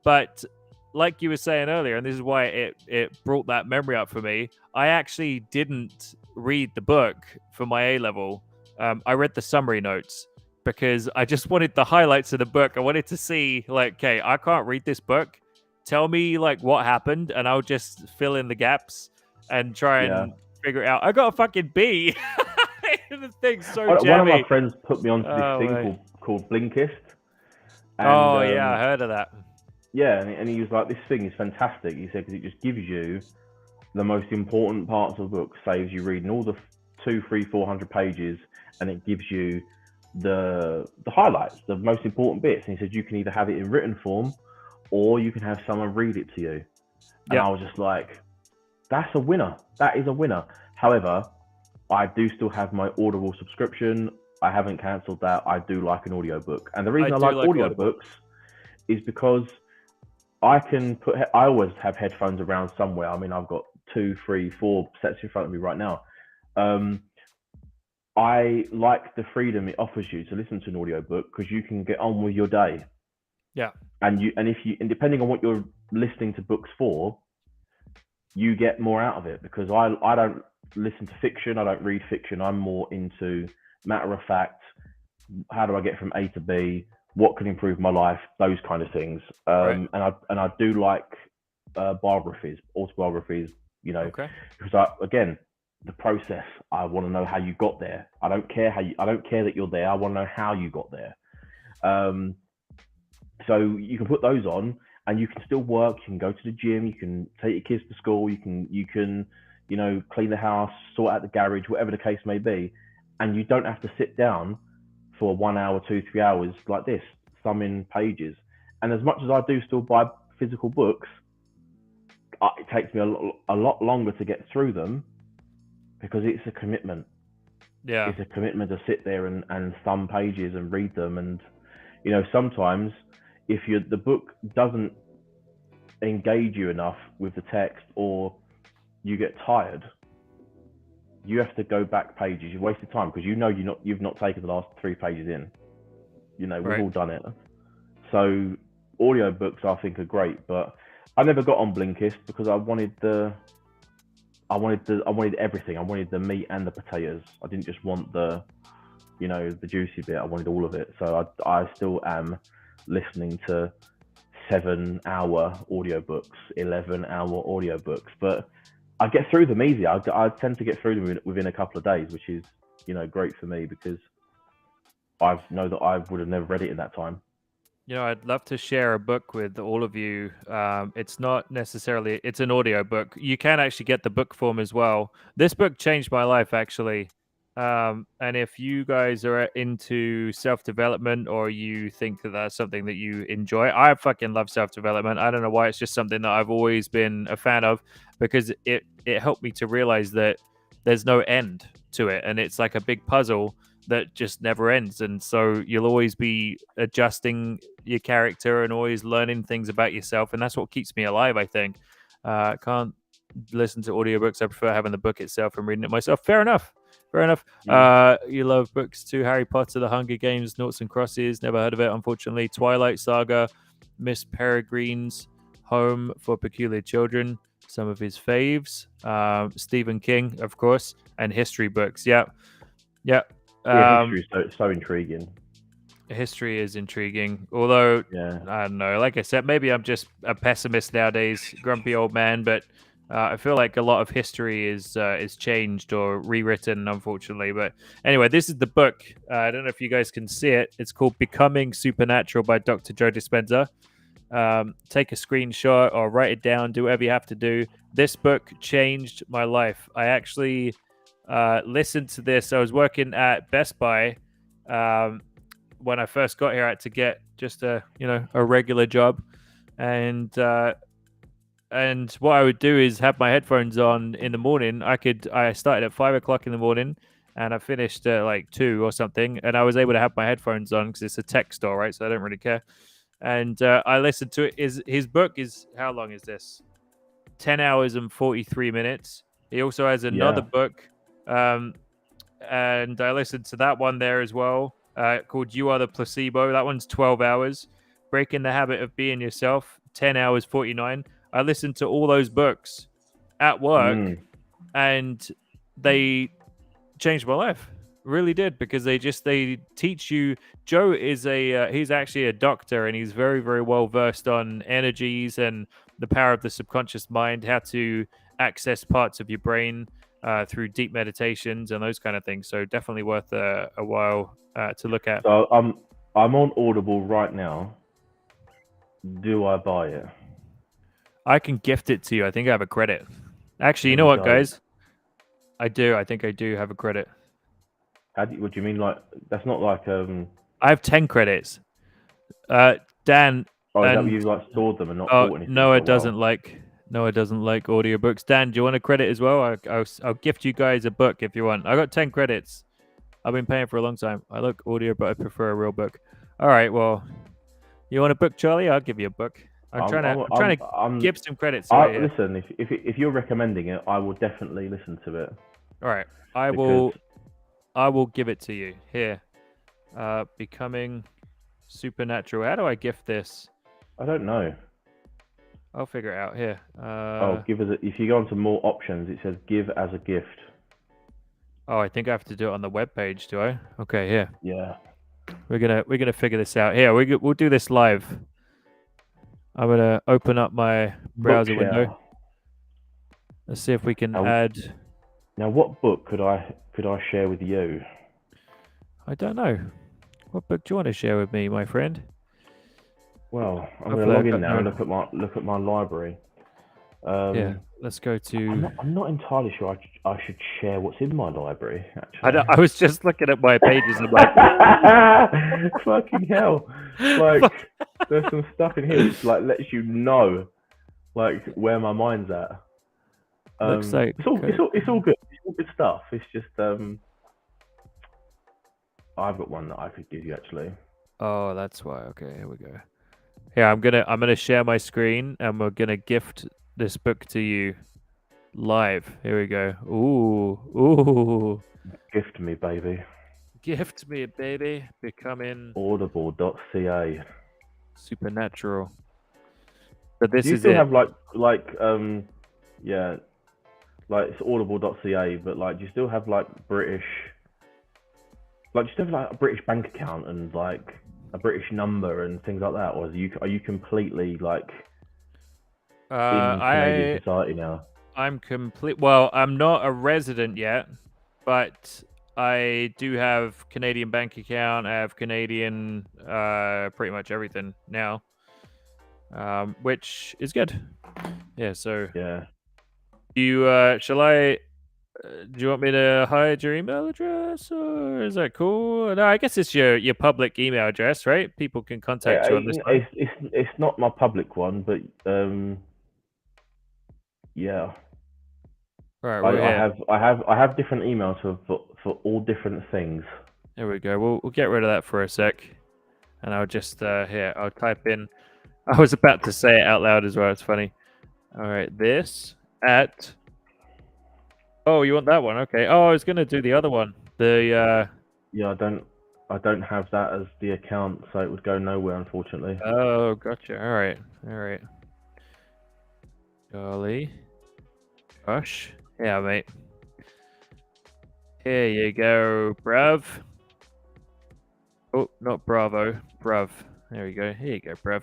But like you were saying earlier, and this is why it brought that memory up for me, I actually didn't read the book for my A level. I read the summary notes because I just wanted the highlights of the book. I wanted to see, like, okay, I can't read this book. Tell me, like, what happened, and I'll just fill in the gaps and try Yeah. and figure it out. I got a fucking B. The thing's so One of jammy. my friends put me onto this Oh, thing mate. called Blinkist. Oh, yeah, I heard of that. Yeah, and he was like, this thing is fantastic. He said, because it just gives you the most important parts of the book, saves you reading all the 200, 300, 400 pages, and it gives you the highlights, the most important bits. And he said, you can either have it in written form or you can have someone read it to you. And Yep. I was just like, that's a winner. That is a winner. However, I do still have my Audible subscription. I haven't cancelled that. I do like an audiobook. And the reason I like audiobooks is because I always have headphones around somewhere. I mean, I've got 2, 3, 4 sets in front of me right now. I like the freedom it offers you to listen to an audiobook because you can get on with your day. Yeah. And depending on what you're listening to books for, you get more out of it, because I don't listen to fiction. I don't read fiction. I'm more into matter of fact. How do I get from A to B? What can improve my life? Those kind of things. Right. And I do like biographies, autobiographies. You know, Okay. because again, the process. I want to know how you got there. I don't care I don't care that you're there. I want to know how you got there. So you can put those on, and you can still work. You can go to the gym. You can take your kids to school. You can clean the house, sort out the garage, whatever the case may be, and you don't have to sit down for 1 hour, 2, 3 hours like this, thumbing pages. And as much as I do still buy physical books, it takes me a lot longer to get through them, because it's a commitment. Yeah. It's a commitment to sit there and thumb pages and read them. And sometimes if the book doesn't engage you enough with the text, or you get tired, you have to go back pages. You've wasted time, because you've not taken the last 3 pages in. We've all done it. So audiobooks I think are great, but I never got on Blinkist because I wanted everything. I wanted the meat and the potatoes. I didn't just want the juicy bit. I wanted all of it. So I still am listening to 7-hour audiobooks, 11-hour audiobooks, but I get through them easy. I tend to get through them within a couple of days, which is great for me, because I know that I would have never read it in that time. I'd love to share a book with all of you. It's not necessarily, it's an audio book. You can actually get the book form as well. This book changed my life, actually. And if you guys are into self-development, or you think that that's something that you enjoy, I fucking love self-development. I don't know why. It's just something that I've always been a fan of, because it helped me to realize that there's no end to it. And it's like a big puzzle that just never ends, and so you'll always be adjusting your character and always learning things about yourself, and that's what keeps me alive, I think. I can't listen to audiobooks. I prefer having the book itself and reading it myself. Fair enough. Fair enough. Mm. You love books too: Harry Potter, The Hunger Games, Noughts and Crosses. Never heard of it, unfortunately. Twilight Saga, Miss Peregrine's Home for Peculiar Children. Some of his faves: Stephen King, of course, and history books. Yeah, yeah. Yeah, history is so intriguing. History is intriguing, although Yeah. I don't know. Like I said, maybe I'm just a pessimist nowadays, grumpy old man. But I feel like a lot of history is changed or rewritten, unfortunately. But anyway, this is the book. I don't know if you guys can see it. It's called "Becoming Supernatural" by Dr. Joe Dispenza. Take a screenshot or write it down. Do whatever you have to do. This book changed my life. I actually listened to this. I was working at Best Buy. When I first got here, I had to get just a regular job, and what I would do is have my headphones on in the morning. I started at 5 o'clock in the morning, and I finished at like 2 or something, and I was able to have my headphones on because it's a tech store, right? So I don't really care. And I listened to it. His book is, how long is this? 10 hours and 43 minutes. He also has another Yeah. book, and I listened to that one there as well, called "You Are the Placebo." That one's 12 hours. Breaking the Habit of Being Yourself, 10 hours 49. I listened to all those books at work, Mm. and they changed my life. Really did, because they teach you. Joe is he's actually a doctor, and he's very, very well versed on energies and the power of the subconscious mind, how to access parts of your brain through deep meditations and those kind of things. So definitely worth a while to look at. So I'm on Audible right now. Do I buy it? I can gift it to you. I think I have a credit. Actually, you No, know you what, don't. guys? I do. I think I do have a credit. What do you mean? Like that's not like I have 10 credits. Dan, Oh, is that where and you like stored them and not bought anything no, for a it doesn't while? like audiobooks. Dan, do you want a credit as well? I'll gift you guys a book if you want. I got 10 credits. I've been paying for a long time. I like audio, but I prefer a real book. All right, well, you want a book, Charlie? I'll give you a book. I'm trying to give some credits away here. Listen, if you're recommending it, I will definitely listen to it. All right, I Because will give it to you here. Becoming Supernatural. How do I gift this? I don't know. I'll figure it out here. If you go onto more options, it says give as a gift. Oh, I think I have to do it on the web page, do I? Okay, here. Yeah. We're gonna figure this out. Here, we'll do this live. I'm gonna open up my browser window. Let's see if we can add. Now, what book could I share with you? I don't know. What book do you want to share with me, my friend? Well, I'm going to log in now and look at my library. Yeah, let's go to. I'm not entirely sure I should share what's in my library. Actually, I was just looking at my pages. I'm like, fucking hell! Like, there's some stuff in here which like lets you know, like, where my mind's at. Looks like it's all good. It's all good stuff. It's just I've got one that I could give you actually. Oh, that's why. Okay, here we go. Here, I'm gonna share my screen, and we're gonna gift this book to you live. Here we go. Ooh. Gift me, baby. Gift me, baby. Becoming Audible.ca. Supernatural. But this Do you is still it. have yeah, like it's Audible.ca, but like do you still have like British, like do you still have like a British bank account and like a British number and things like that, or are you completely like in Canadian society now? I'm complete. Well, I'm not a resident yet, but I do have Canadian bank account. I have Canadian, pretty much everything now, which is good. Yeah. So Yeah. shall I? Do you want me to hide your email address, or is that cool? No, I guess it's your public email address, right? People can contact you on this one. It's not my public one, but yeah. All right, I have different emails for all different things. There we go. We'll get rid of that for a sec, and I'll just here. I'll type in. I was about to say it out loud as well. It's funny. All right, this at. Oh, you want that one? Okay. Oh, I was gonna do the other one. The Yeah, I don't have that as the account, so it would go nowhere, unfortunately. Oh, gotcha. All right. Golly. Gosh. Yeah, mate. Here you go, bruv. Oh, not Bravo. Bruv. There we go. Here you go, bruv.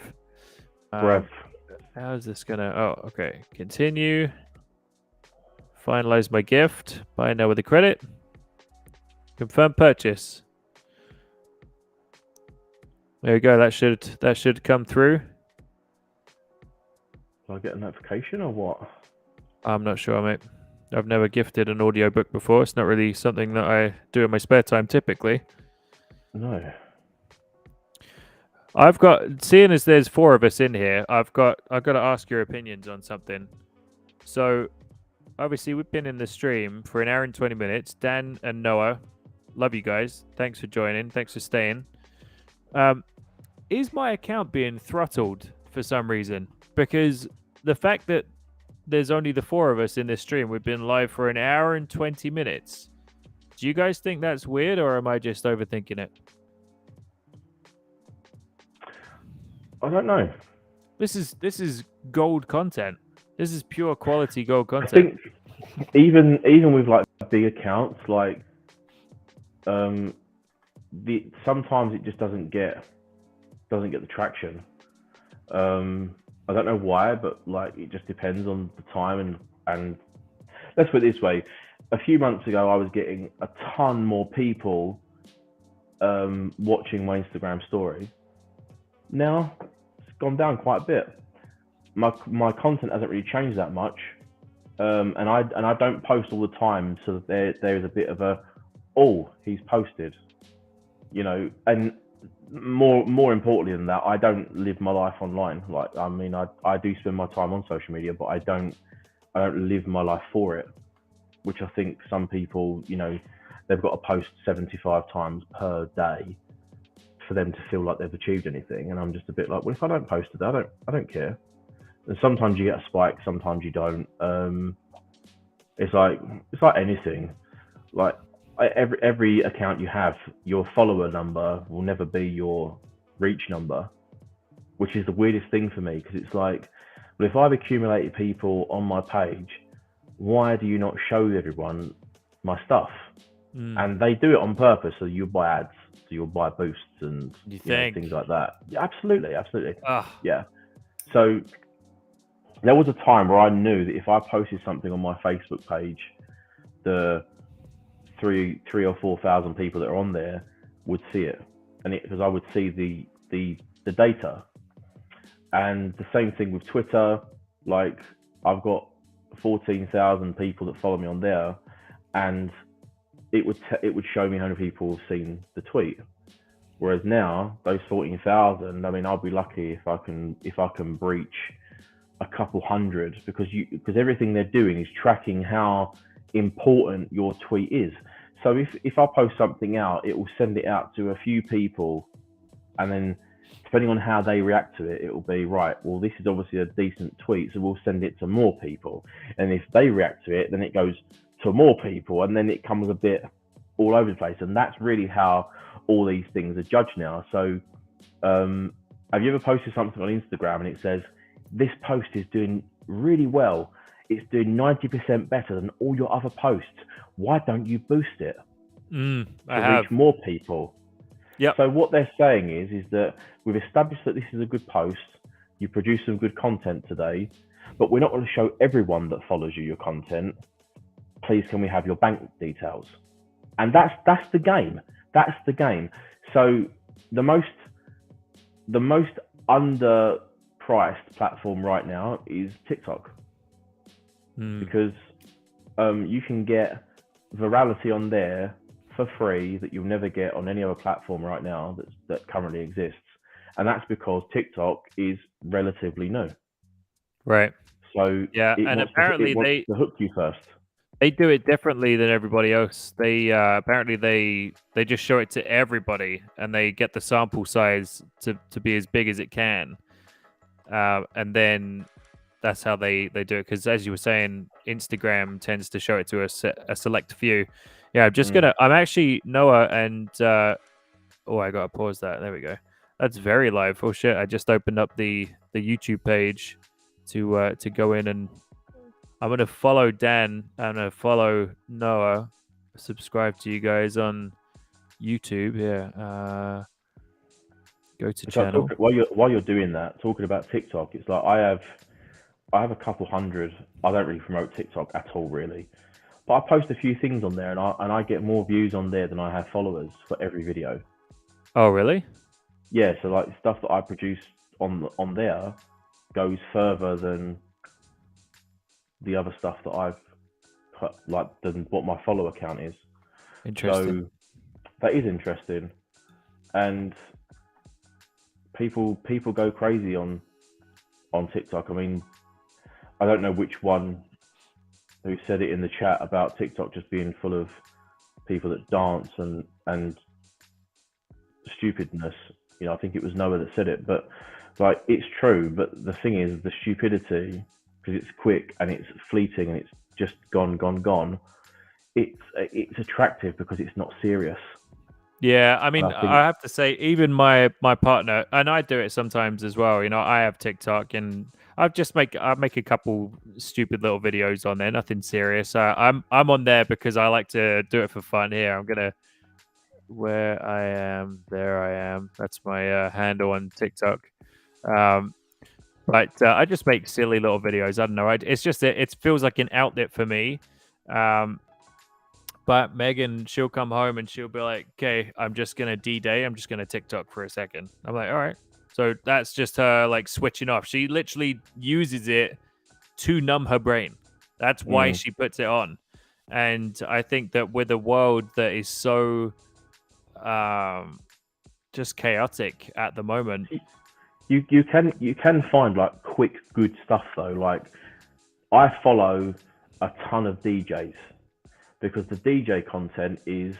Brev. How's this gonna... Oh, okay. Continue. Finalize my gift. Buy now with a credit. Confirm purchase. There we go. That should come through. Do I get a notification or what? I'm not sure, mate. I've never gifted an audiobook before. It's not really something that I do in my spare time typically. No. I've got, seeing as there's 4 of us in here, I've got to ask your opinions on something. So, obviously, we've been in the stream for 1 hour and 20 minutes. Dan and Noah, love you guys. Thanks for joining. Thanks for staying. Is my account being throttled for some reason? Because the fact that there's only the 4 of us in this stream, we've been live for 1 hour and 20 minutes. Do you guys think that's weird, or am I just overthinking it? I don't know. This is gold content. This is pure quality gold I content. think even with like big accounts, like sometimes it just doesn't get the traction. I don't know why, but like it just depends on the time and let's put it this way. A few months ago, I was getting a ton more people watching my Instagram story. Now it's gone down quite a bit. My content hasn't really changed that much, and I don't post all the time, so there is a bit of a, oh, he's posted, you know. And more importantly than that, I don't live my life online. Like, I mean, I do spend my time on social media, but I don't live my life for it, which I think some people, you know, they've got to post 75 times per day for them to feel like they've achieved anything. And I'm just a bit like, well, if I don't post it, I don't care. And sometimes you get a spike, sometimes you don't. It's like anything. Like every account you have, your follower number will never be your reach number, which is the weirdest thing for me, because it's like, well, if I've accumulated people on my page, why do you not show everyone my stuff? And they do it on purpose, so you'll buy ads, so you'll buy boosts and you know, things like that. Yeah, absolutely. Yeah. So there was a time where I knew that if I posted something on my Facebook page, the 3 or 4,000 people that are on there would see it, and because I would see the data. And the same thing with Twitter. Like, I've got 14,000 people that follow me on there, and it would show me how many people have seen the tweet. Whereas now, those 14,000, I mean, I'll be lucky if I can breach a couple hundred, because everything they're doing is tracking how important your tweet is. So if I post something out, it will send it out to a few people, and then depending on how they react to it, it will be, right, well, this is obviously a decent tweet, so we'll send it to more people. And if they react to it, then it goes to more people, and then it comes a bit all over the place. And that's really how all these things are judged now. So have you ever posted something on Instagram and it says, this post is doing really well, it's doing 90% better than all your other posts, why don't you boost it to reach more people? Yeah. So what they're saying is that we've established that this is a good post, you produce some good content today, but we're not going to show everyone that follows you your content. Please, can we have your bank details? And that's the game. That's the game. So the most underpriced platform right now is TikTok, because you can get virality on there for free that you'll never get on any other platform right now that currently exists. And that's because TikTok is relatively new. Right. So yeah, and apparently it wants to hook you first. They do it differently than everybody else. They apparently they just show it to everybody, and they get the sample size to be as big as it can, and then that's how they do it. Because as you were saying, Instagram tends to show it to a select few. Yeah, I'm actually Noah, and oh, I gotta pause that. There we go. That's very live. Oh shit! I just opened up the YouTube page to go in, and I'm gonna follow Dan. I'm gonna follow Noah. Subscribe to you guys on YouTube. Yeah. Go to So channel. while you're doing that, talking about TikTok, it's like I have a couple hundred. I don't really promote TikTok at all, really. But I post a few things on there, and I get more views on there than I have followers for every video. Oh really? Yeah, so like stuff that I produce on there goes further than the other stuff that I've put, like than what my follower count is. Interesting. So that is interesting, and people go crazy on TikTok. I mean, I don't know which one who said it in the chat about TikTok just being full of people that dance and stupidness. You know, I think it was Noah that said it, but like it's true. But the thing is, the stupidity, because it's quick and it's fleeting and it's just gone. It's attractive because it's not serious. Yeah, I And mean, I think I have to say, even my partner and I do it sometimes as well. You know, I have TikTok, and I make a couple stupid little videos on there, nothing serious. I'm on there because I like to do it for fun. Here, I'm gonna where I am, there I am. That's my handle on TikTok. Um, but I just make silly little videos. I don't know. It's just it feels like an outlet for me. Um, but Megan, she'll come home and she'll be like, "Okay, I'm just gonna D-Day. I'm just gonna TikTok for a second." I'm like, "All right." So that's just her like switching off. She literally uses it to numb her brain. That's why mm, she puts it on. And I think that with a world that is so um, just chaotic at the moment. you can find like quick good stuff though. Like I follow a ton of DJs because the DJ content is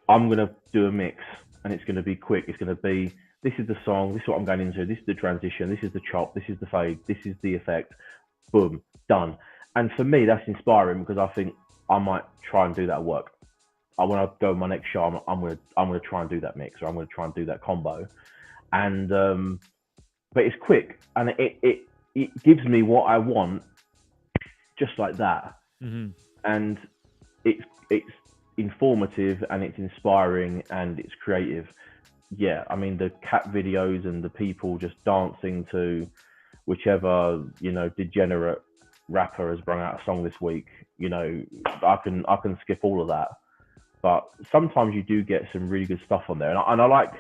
I'm gonna do a mix and it's gonna be quick. It's gonna be this is the song, this is what I'm going into, this is the transition, this is the chop, this is the fade, this is the effect, boom, done. And for me, that's inspiring because I think I might try and do that work. I want to go my next show. I'm gonna try and do that mix, or I'm gonna try and do that combo. And but it's quick and it gives me what I want just like that. Mm-hmm. And it's informative and it's inspiring and it's creative. Yeah, I mean the cat videos and the people just dancing to whichever degenerate rapper has brought out a song this week. I can skip all of that. But sometimes you do get some really good stuff on there, and I like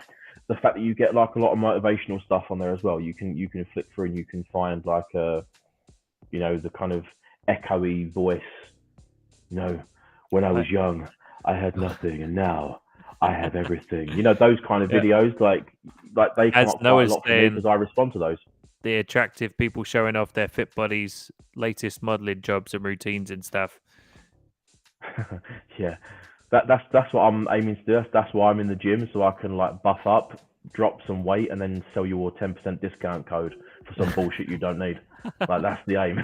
the fact that you get like a lot of motivational stuff on there as well. You can flip through and you can find like the kind of echoey voice. When I was young, I had nothing, and now I have everything. Those kind of Yeah. videos, like they come As up quite a Noah's lot for me saying, because I respond to those. the attractive people showing off their fit bodies, latest modeling jobs and routines and stuff. Yeah, that's what I'm aiming to do. That's why I'm in the gym so I can like buff up, drop some weight, and then sell you a 10% discount code for some bullshit you don't need. Like that's the aim.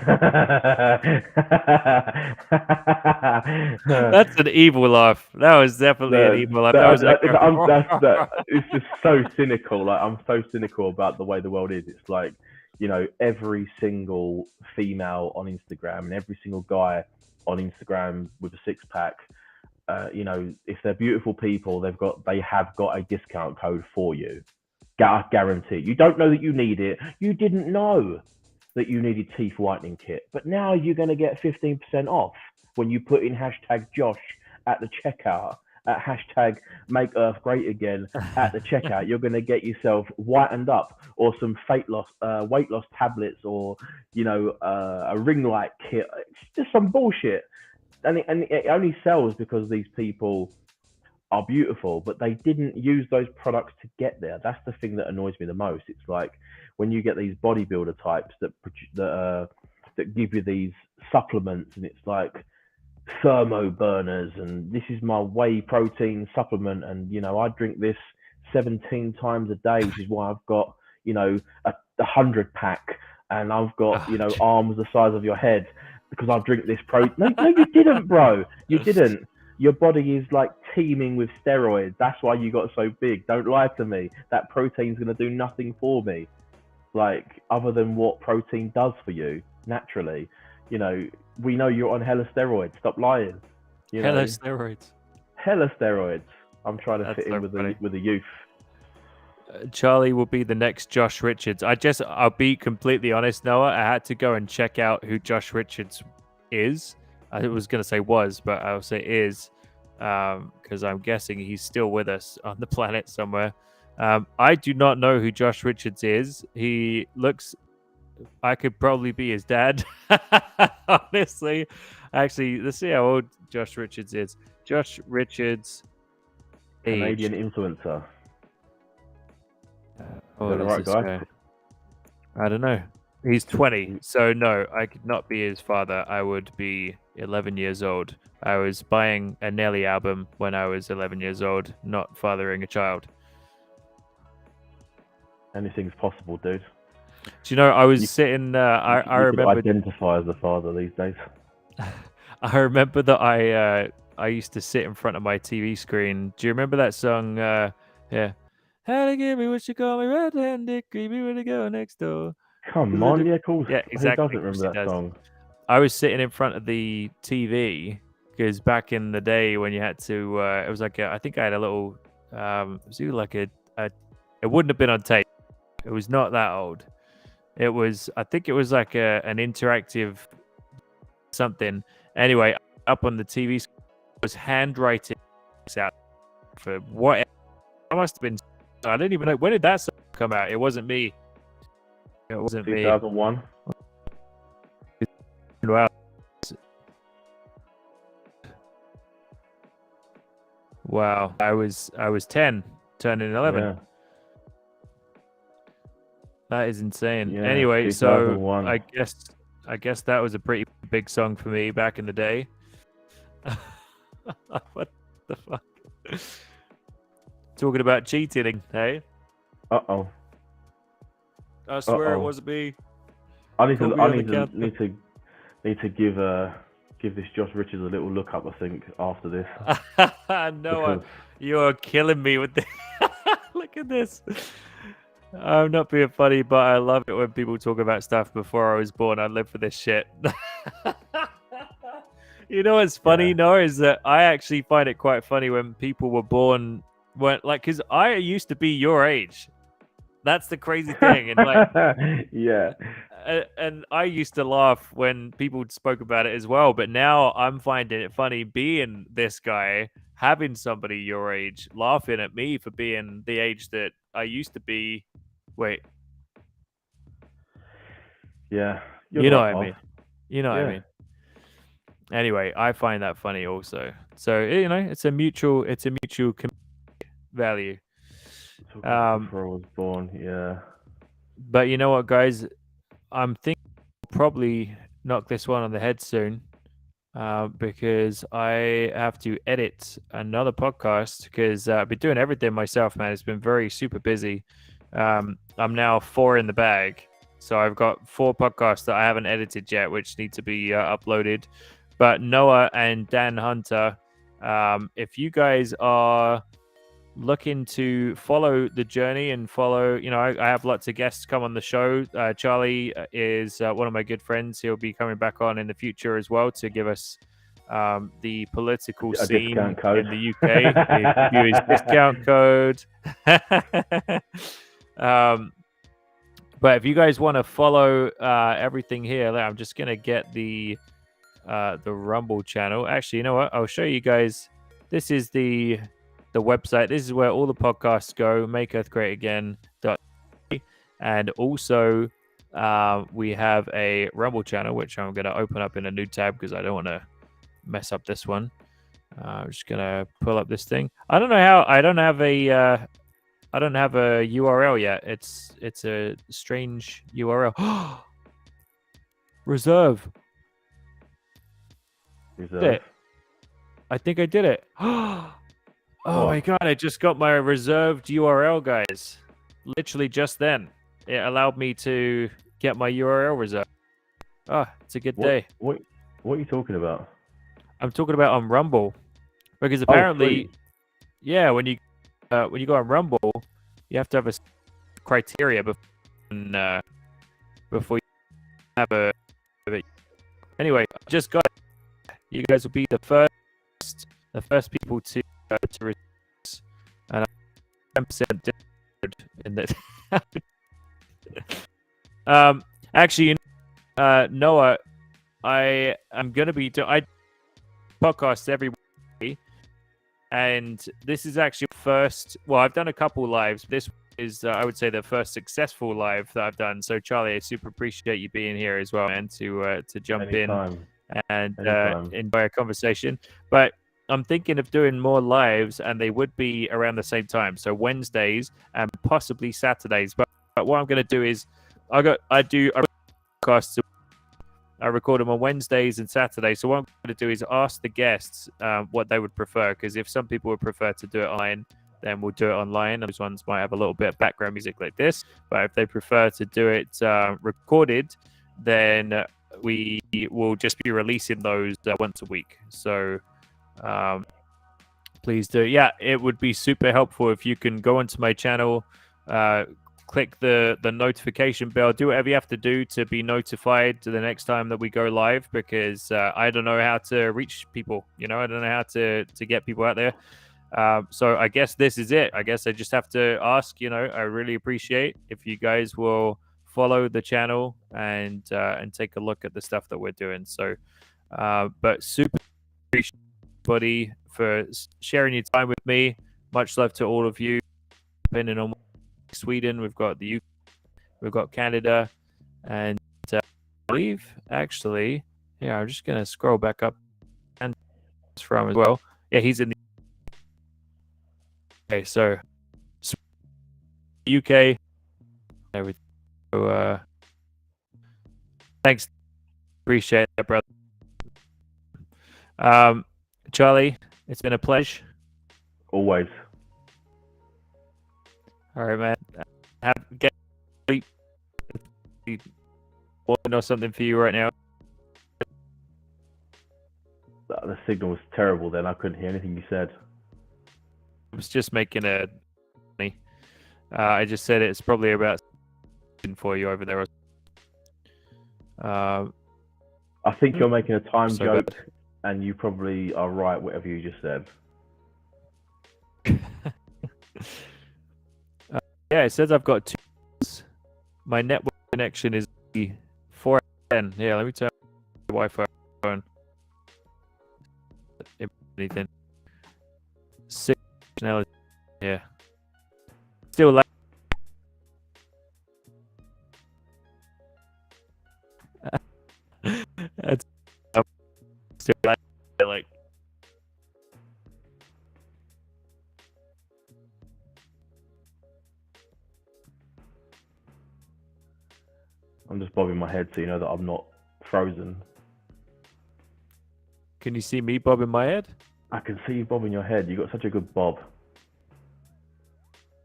That's an evil laugh. That was definitely an evil laugh. That was like, It's just so cynical. Like I'm so cynical about the way the world is. It's like every single female on Instagram and every single guy on Instagram with a six pack. If they're beautiful people, they have got a discount code for you. Guarantee. You don't know that you need it. You didn't know that you needed teeth whitening kit, but now you're going to get 15% off when you put in hashtag Josh at the checkout. At hashtag Make Earth Great Again at the checkout, you're going to get yourself whitened up or some weight loss tablets, or a ring light kit. It's just some bullshit, and it only sells because these people are beautiful, but they didn't use those products to get there. That's the thing that annoys me the most. It's like when you get these bodybuilder types that give you these supplements, and it's like thermo burners, and this is my whey protein supplement, and I drink this 17 times a day, which is why I've got a 100 pack, and I've got Oh, arms the size of your head because I drink this pro. No, no, you didn't, bro. You didn't. Your body is like teeming with steroids. That's why you got so big. Don't lie to me. That protein's gonna do nothing for me, like other than what protein does for you naturally. You know, we know you're on hella steroids. Stop lying. You Hello, know, steroids. hella steroids. I'm trying to That's fit so in with funny. the youth. Charlie will be the next Josh Richards. I'll be completely honest, Noah. I had to go and check out who Josh Richards is. I was going to say was, but I'll say is, because I'm guessing he's still with us on the planet somewhere. I do not know who Josh Richards is. He looks, I could probably be his dad. Honestly, actually, let's see how old Josh Richards is. Josh Richards age. Canadian influencer. How Is that old the is right this guy? guy? I don't know. He's 20, so no, I could not be his father. I would be 11 years old. I was buying a Nelly album when I was 11 years old, not fathering a child. Anything's possible, dude. Do you know, I was You, sitting, you, I you could remember, identify as a father these days. I remember that I used to sit in front of my TV screen. Do you remember that song? Yeah. How to give me what you call me, red-handed, creepy with a girl next door. Come on, yeah, cool. Yeah, Who doesn't exactly. Of course remember he that does. song? I was sitting in front of the TV because back in the day when you had to, it was like I think I had a little, it was either like a, it wouldn't have been on tape. It was not that old. It was, I think it was like an interactive something. Anyway, up on the TV screen was handwriting out for what? I must have been. I didn't even know when did that song come out. It wasn't me. It wasn't me. 2001. Wow. Wow. I was 10, turning 11. Yeah, That is insane. yeah, Anyway, so 2001. I guess that was a pretty big song for me back in the day. What the fuck? Talking about cheating, hey? Uh-oh. I swear it Uh-oh. wasn't me. I need Call to me I on the need to count. need to give this Josh Richards a little look up, I think, after this. Noah, Because you're killing me with this. Look at this. I'm not being funny, but I love it when people talk about stuff before I was born. I live for this shit. You know what's funny, Yeah. Noah, is that I actually find it quite funny when people were born when, like, because I used to be your age. That's the crazy thing, and like, yeah. and I used to laugh when people spoke about it as well. But now I'm finding it funny being this guy, having somebody your age laughing at me for being the age that I used to be. Wait, Yeah. You're you the know right what I path. mean? You know what I Yeah. mean? Anyway, I find that funny also. So it's a mutual value. Talking about before I was born. Yeah. But you know what, guys? I'm thinking I'll probably knock this one on the head soon. Because I have to edit another podcast because I've been doing everything myself, man. It's been very super busy. I'm now 4 in the bag. So I've got 4 podcasts that I haven't edited yet, which need to be uploaded. But Noah and Dan Hunter, if you guys are looking to follow the journey and follow, I have lots of guests come on the show. Charlie is one of my good friends. He'll be coming back on in the future as well to give us the political A scene discount code. in the UK. He'll give you his discount code. But if you guys want to follow everything here, I'm just gonna get the Rumble channel. Actually, you know what? I'll show you guys. This is the website. This is where all the podcasts go. Make Earth Great Again. And also, we have a Rumble channel, which I'm going to open up in a new tab because I don't want to mess up this one. I'm just going to pull up this thing. I don't know how. I don't have a URL yet. It's a strange URL. Reserve. Reserve. I think I did it. Oh my What? god, I just got my reserved URL, guys. Literally just then. It allowed me to get my URL reserved. Ah, it's a good What? day. What are you talking about? I'm talking about on Rumble. Because Oh, apparently, free. yeah, when you go on Rumble, you have to have a criteria before you have a. Anyway, I just got it. You guys will be the first people to receive, and I'm 10% in that. Actually, Noah, I am gonna be I podcast every week, and this is actually first. Well, I've done a couple lives. This is, I would say, the first successful live that I've done. So, Charlie, I super appreciate you being here as well, man, to jump in Anytime. and Anytime. enjoy a conversation. But I'm thinking of doing more lives, and they would be around the same time, so Wednesdays and possibly Saturdays. But what I'm going to do is, I do a podcast. I record them on Wednesdays and Saturdays. So what I'm going to do is ask the guests what they would prefer, because if some people would prefer to do it online, then we'll do it online. Those ones might have a little bit of background music like this, but if they prefer to do it recorded, then we will just be releasing those once a week. So please do. Yeah, it would be super helpful if you can go onto my channel, click the notification bell, do whatever you have to do to be notified to the next time that we go live, because I don't know how to reach people. I don't know how to get people out there. So I guess this is it. I guess I just have to ask. I really appreciate if you guys will follow the channel and take a look at the stuff that we're doing. So, but super appreciate everybody for sharing your time with me. Much love to all of you. Depending on Sweden, we've got the UK, we've got Canada, and I believe actually, yeah, I'm just gonna scroll back up and from as well. Yeah, he's in the UK, so UK, everything. So, thanks, appreciate that, brother. Charlie, it's been a pleasure. Always. All right, man. Get sleep. Or something for you right now. The signal was terrible then. I couldn't hear anything you said. I was just making a. I just said it's probably about for you over there. I think you're making a time so joke, and you probably are right, whatever you just said. Yeah, it says I've got two. My network connection is 410. Yeah, let me turn the Wi-Fi on. Anything. 6 now. Yeah. Still like. That's still like. I'm just bobbing my head so you know that I'm not frozen. Can you see me bobbing my head? I can see you bobbing your head. You got such a good bob.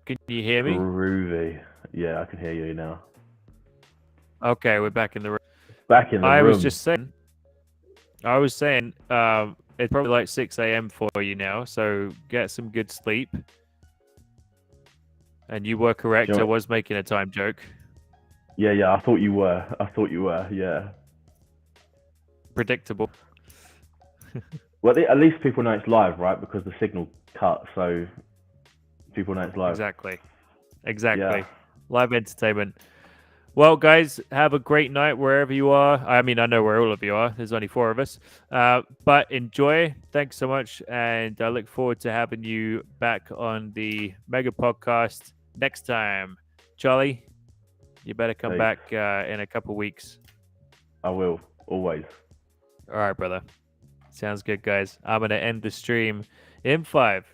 Can you hear me? Groovy. Yeah, I can hear you now. Okay, we're back in the room. Back in the room. I was saying, it's probably like 6 a.m. for you now, so get some good sleep. And you were correct. I was making a time joke. Yeah, I thought you were. Yeah. Predictable. Well, at least people know it's live, right? Because the signal cut, so people know it's live. Exactly. Yeah. Live entertainment. Well, guys, have a great night wherever you are. I mean, I know where all of you are. There's only 4 of us. But enjoy. Thanks so much. And I look forward to having you back on the Mega Podcast next time. Charlie, you better come back in a couple weeks. I will. Always. All right, brother. Sounds good, guys. I'm going to end the stream in 5,